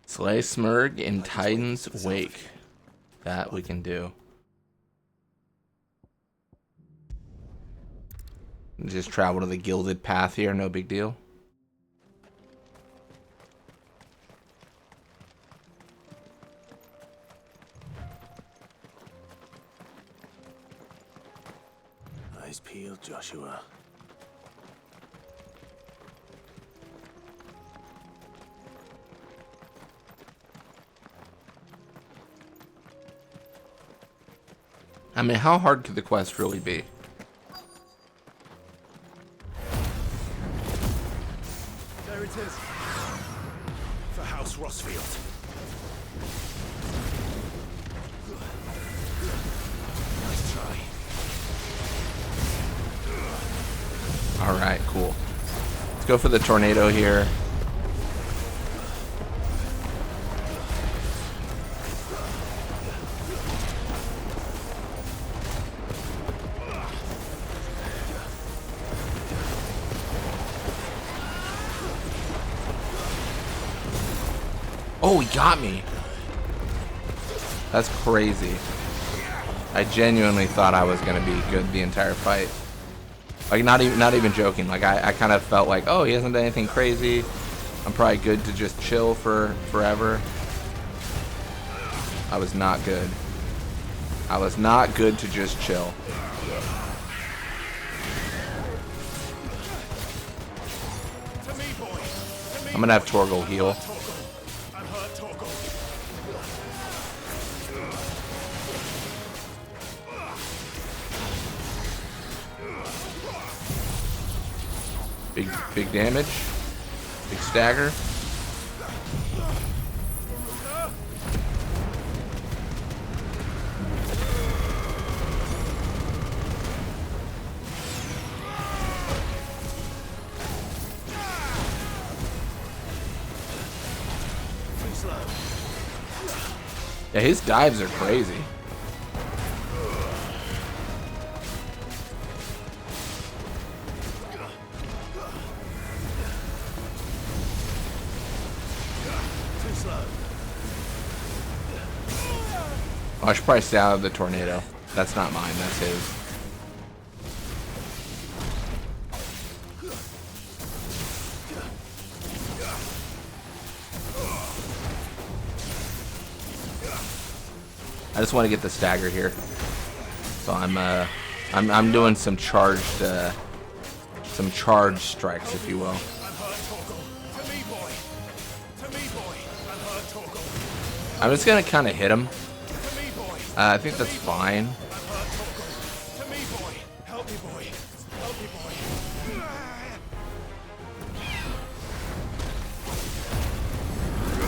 A: Slay Smurg in Titan's Wake. That we can do. Just travel to the Gilded Path here, no big deal.
C: Eyes peeled, Joshua.
A: I mean, how hard could the quest really be?
O: There it is. For House Rosfield. Nice try.
A: Alright, cool. Let's go for the tornado here. Oh, he got me. That's crazy. I genuinely thought I was gonna be good the entire fight. Like, not even joking. Like, I kind of felt like, oh, he hasn't done anything crazy. I'm probably good to just chill for forever. I was not good. I was not good to just chill. I'm gonna have Torgal heal. Big damage. Big stagger. Yeah, his dives are crazy. Oh, I should probably stay out of the tornado. That's not mine, that's his. I just want to get the stagger here. So I'm doing some charged strikes, if you will. I'm just gonna kind of hit him. I think that's fine.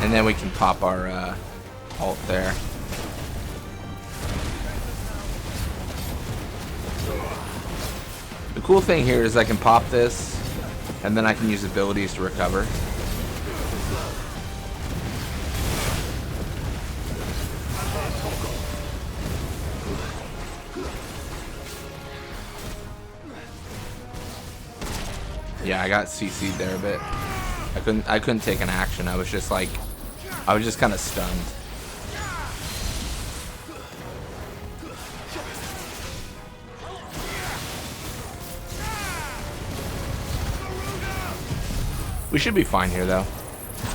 A: And then we can pop our ult there. The cool thing here is I can pop this, and then I can use abilities to recover. Yeah, I got CC'd there a bit. I couldn't take an action. I was just kind of stunned. We should be fine here though,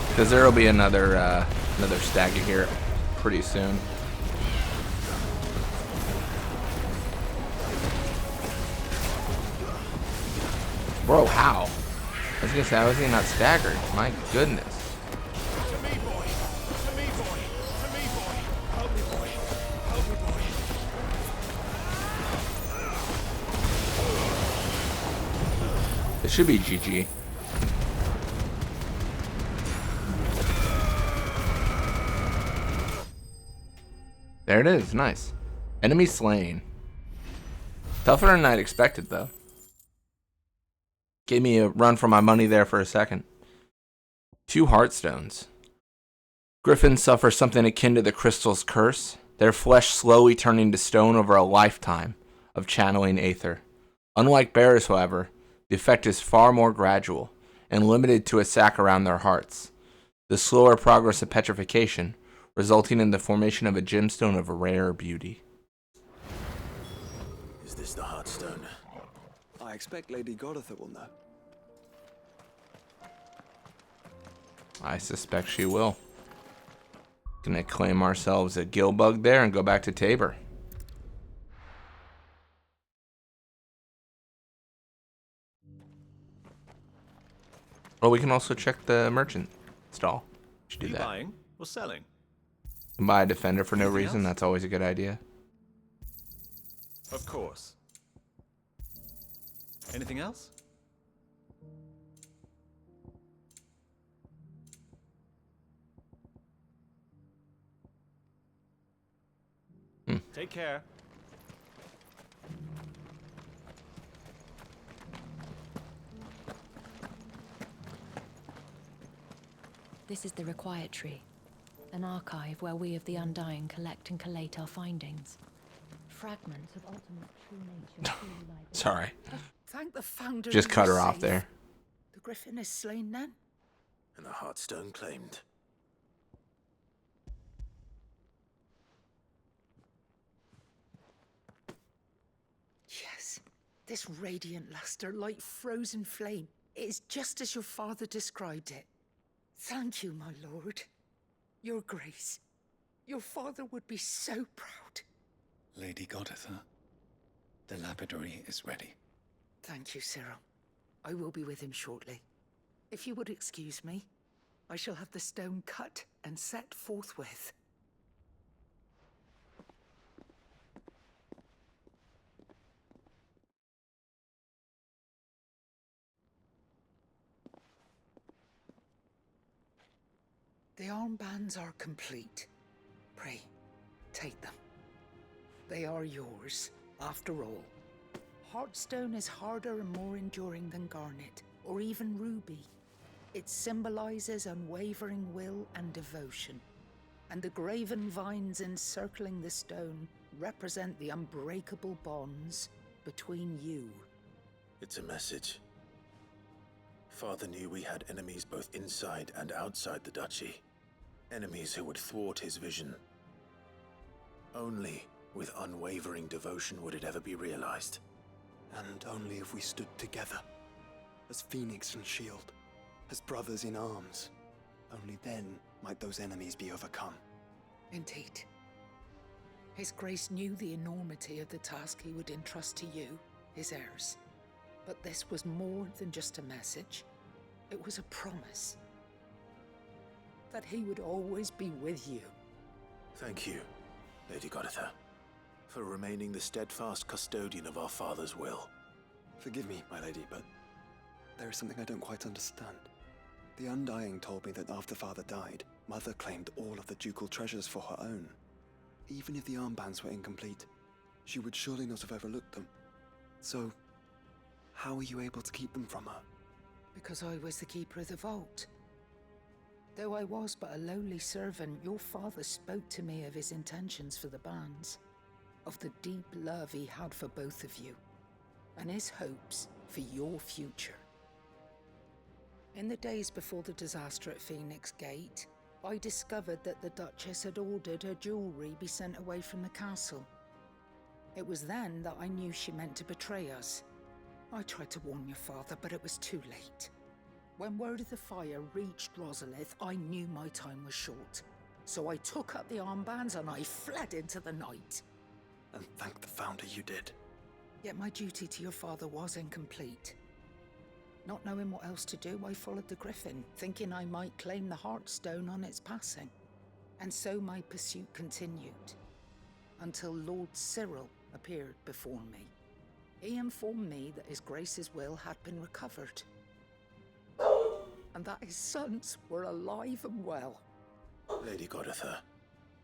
A: because there will be another stagger here pretty soon. Bro, how? I was gonna say, how is he not staggered? My goodness. It should be GG. There it is, nice. Enemy slain. Tougher than I'd expected though. Gave me a run for my money there for a second. 2 Heartstones. Griffins suffer something akin to the crystal's curse, their flesh slowly turning to stone over a lifetime of channeling aether. Unlike bears, however, the effect is far more gradual and limited to a sac around their hearts. The slower progress of petrification, resulting in the formation of a gemstone of rare beauty.
C: Is this the Heartstone?
J: I expect Lady Goditha will know.
A: I suspect she will. Gonna claim ourselves a Gilbug there and go back to Tabor. Well, we can also check the merchant stall. Should do that.
T: Buying or selling?
A: Buy a defender for no
T: Anything
A: reason.
T: else?
A: That's always a good idea.
T: Of course. Anything else? Take care.
D: This is the Required Tree, an archive where we of the Undying collect and collate our findings. Fragments of ultimate true nature.
A: Sorry.
S: Thank the founder.
A: Just
S: you
A: cut her
S: were
A: off
S: safe.
A: there.
S: The griffin is slain then?
C: And the Heartstone claimed.
S: Yes. This radiant luster, like frozen flame, it is just as your father described it. Thank you, my lord. Your grace. Your father would be so proud.
R: Lady Goditha, the lapidary is ready.
S: Thank you, Cyril. I will be with him shortly. If you would excuse me. I shall have the stone cut and set forthwith. The armbands are complete. Pray, take them. They are yours, after all. Heartstone is harder and more enduring than garnet, or even ruby. It symbolizes unwavering will and devotion, and the graven vines encircling the stone represent the unbreakable bonds between you.
C: It's a message. Father knew we had enemies both inside and outside the duchy. Enemies who would thwart his vision. Only with unwavering devotion would it ever be realized.
L: And only if we stood together, as Phoenix and Shield, as brothers in arms. Only then might those enemies be overcome.
S: Indeed. His Grace knew the enormity of the task he would entrust to you, his heirs. But this was more than just a message. It was a promise. That he would always be with you.
C: Thank you, Lady Goditha, for remaining the steadfast custodian of our father's will.
L: Forgive me, my lady, but there is something I don't quite understand. The Undying told me that after Father died, Mother claimed all of the ducal treasures for her own. Even if the armbands were incomplete, she would surely not have overlooked them. So, how were you able to keep them from her?
S: Because I was the keeper of the vault. Though I was but a lowly servant, your father spoke to me of his intentions for the bands, of the deep love he had for both of you, and his hopes for your future. In the days before the disaster at Phoenix Gate, I discovered that the Duchess had ordered her jewelry be sent away from the castle. It was then that I knew she meant to betray us. I tried to warn your father, but it was too late. When word of the fire reached Rosalith, I knew my time was short. So I took up the armbands and I fled into the night.
L: And thank the Founder you did.
S: Yet my duty to your father was incomplete. Not knowing what else to do, I followed the Griffin, thinking I might claim the Heartstone on its passing. And so my pursuit continued, until Lord Cyril appeared before me. He informed me that His Grace's will had been recovered, and that his sons were alive and well.
C: Lady Goditha,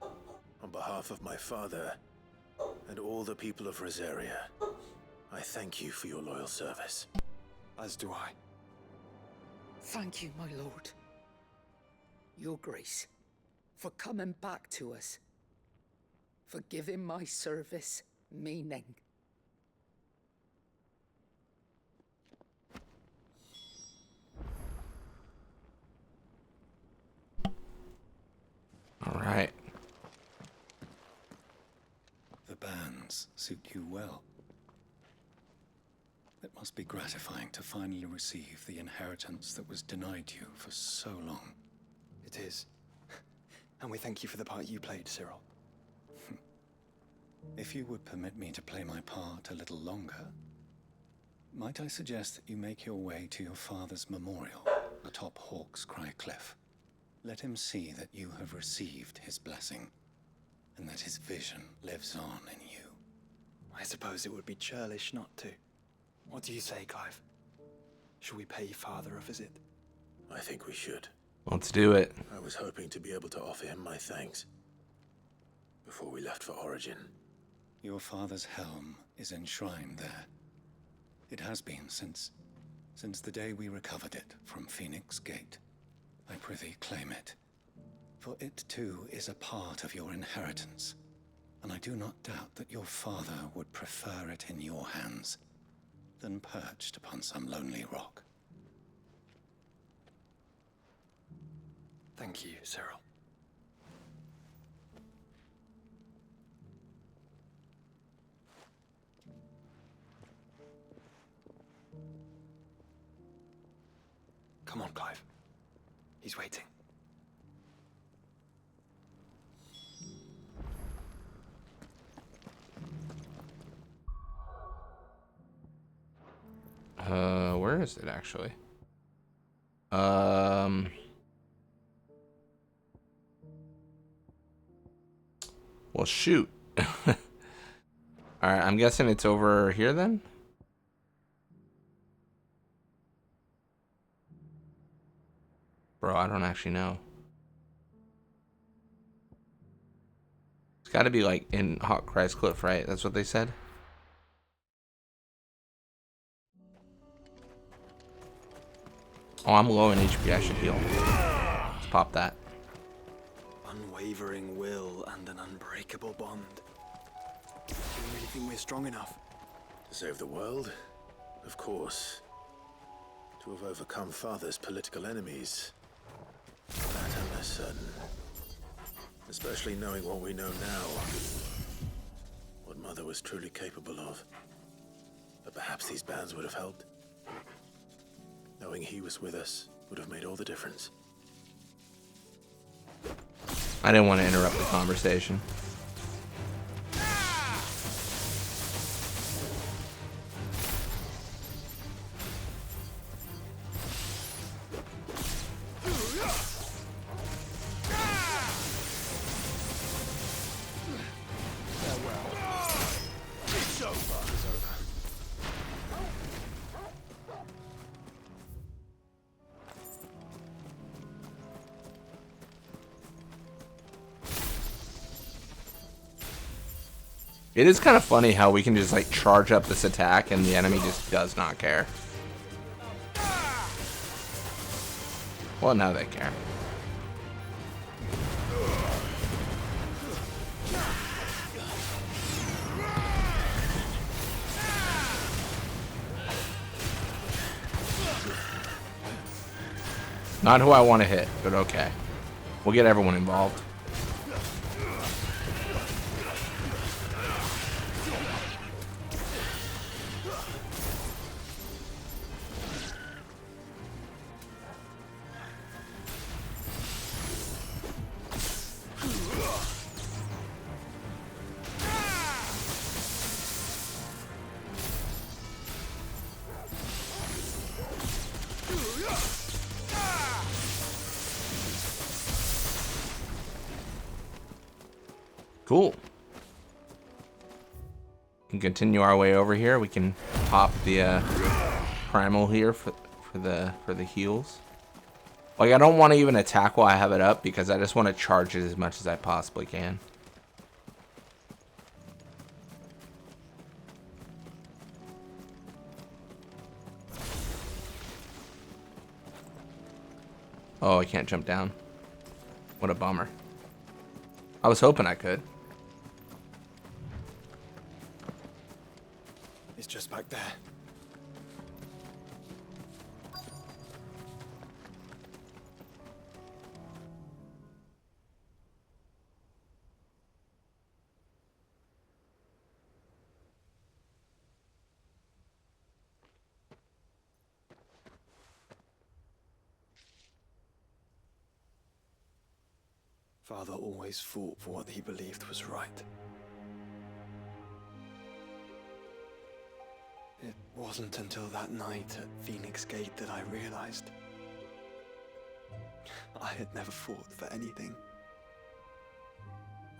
C: on behalf of my father and all the people of Rosaria, I thank you for your loyal service.
L: As do I.
S: Thank you, my lord. Your Grace, for coming back to us, for giving my service meaning.
A: All right.
R: The bands suit you well. It must be gratifying to finally receive the inheritance that was denied you for so long.
L: It is. And we thank you for the part you played, Cyril.
R: If you would permit me to play my part a little longer, might I suggest that you make your way to your father's memorial atop Hawk's Cry Cliff? Let him see that you have received his blessing, and that his vision lives on in you.
L: I suppose it would be churlish not to. What do you say, Clive? Should we pay Father a visit?
C: I think we should.
A: Let's do it.
C: I was hoping to be able to offer him my thanks before we left for Origin.
R: Your father's helm is enshrined there. It has been since the day we recovered it from Phoenix Gate. I prithee claim it, for it too is a part of your inheritance, and I do not doubt that your father would prefer it in your hands than perched upon some lonely rock.
L: Thank you, Cyril. Come on, Clive. He's waiting.
A: Where is it actually? Well, shoot. Alright, I'm guessing it's over here then? Bro, I don't actually know. It's gotta be like in Hot Christ Cliff, right? That's what they said? Oh, I'm low in HP. I should heal. Let's pop that.
L: Unwavering will and an unbreakable bond. Do you really think we're strong enough?
C: To save the world? Of course. To have overcome Father's political enemies? That I'm less certain. Especially knowing what we know now. What Mother was truly capable of. But perhaps these bands would have helped. Knowing he was with us would have made all the difference.
A: I didn't want to interrupt the conversation. It is kind of funny how we can just like charge up this attack and the enemy just does not care. Well, now they care. Not who I want to hit, but okay. We'll get everyone involved. Cool. We can continue our way over here. We can pop the primal here for the heals. Like, I don't want to even attack while I have it up because I just want to charge it as much as I possibly can. Oh, I can't jump down. What a bummer. I was hoping I could.
L: It's just back there. Father always fought for what he believed was right. It wasn't until that night at Phoenix Gate that I realized I had never fought for anything.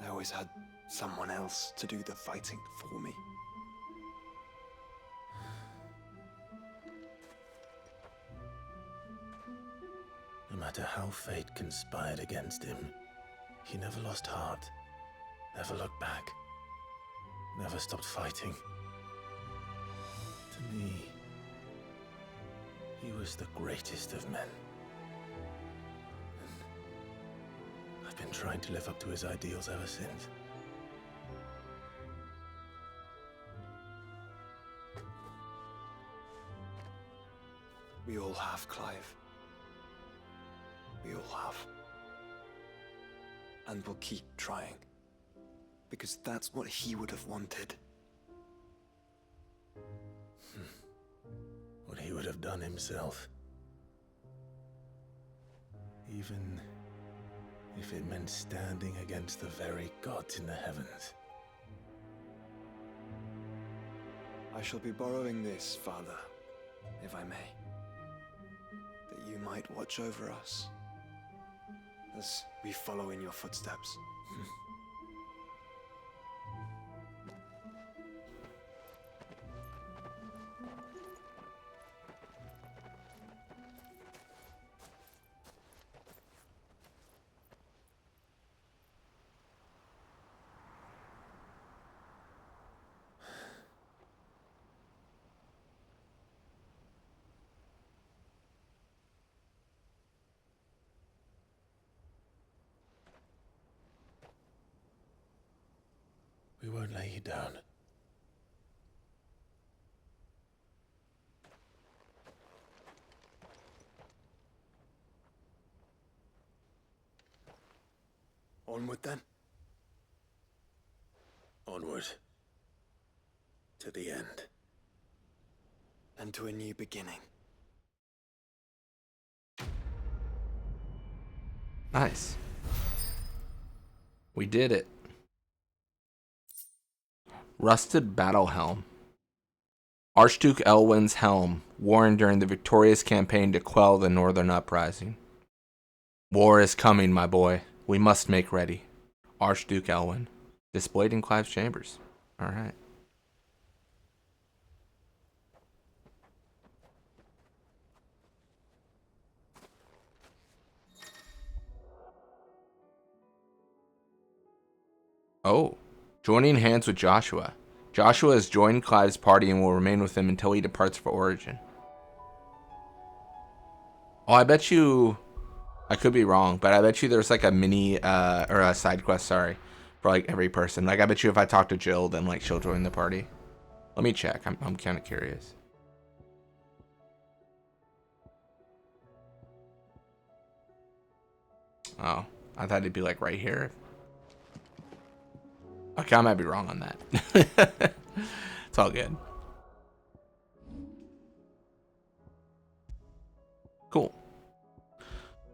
L: I always had someone else to do the fighting for me.
C: No matter how fate conspired against him, he never lost heart, never looked back, never stopped fighting. To me, he was the greatest of men. And I've been trying to live up to his ideals ever since.
L: We all have, Clive. We all have. And we'll keep trying. Because that's what he would have wanted.
C: What he would have done himself. Even if it meant standing against the very gods in the heavens.
L: I shall be borrowing this, Father, if I may. That you might watch over us as we follow in your footsteps.
P: We won't lay you down.
L: Onward then.
C: Onward. To the end.
L: And to a new beginning.
A: Nice. We did it. Rusted battle helm. Archduke Elwin's helm, worn during the victorious campaign to quell the Northern Uprising. War is coming, my boy. We must make ready. Archduke Elwin. Displayed in Clive's chambers. Alright. Oh. Joining hands with Joshua. Joshua has joined Clive's party and will remain with him until he departs for Origin. Oh, I bet you... I could be wrong, but I bet you there's like a mini, or a side quest, sorry, for like every person. Like, I bet you if I talk to Jill, then like she'll join the party. Let me check. I'm kind of curious. Oh, I thought it'd be like right here. Okay, I might be wrong on that. It's all good. Cool.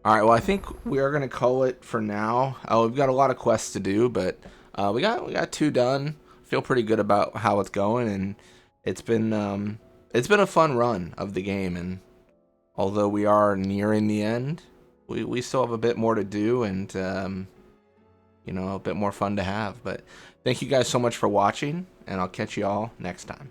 A: All right, well, I think we are going to call it for now. We've got a lot of quests to do, but we got 2 done. Feel pretty good about how it's going, and it's been a fun run of the game. And although we are nearing the end, we still have a bit more to do, and a bit more fun to have. But thank you guys so much for watching, and I'll catch you all next time.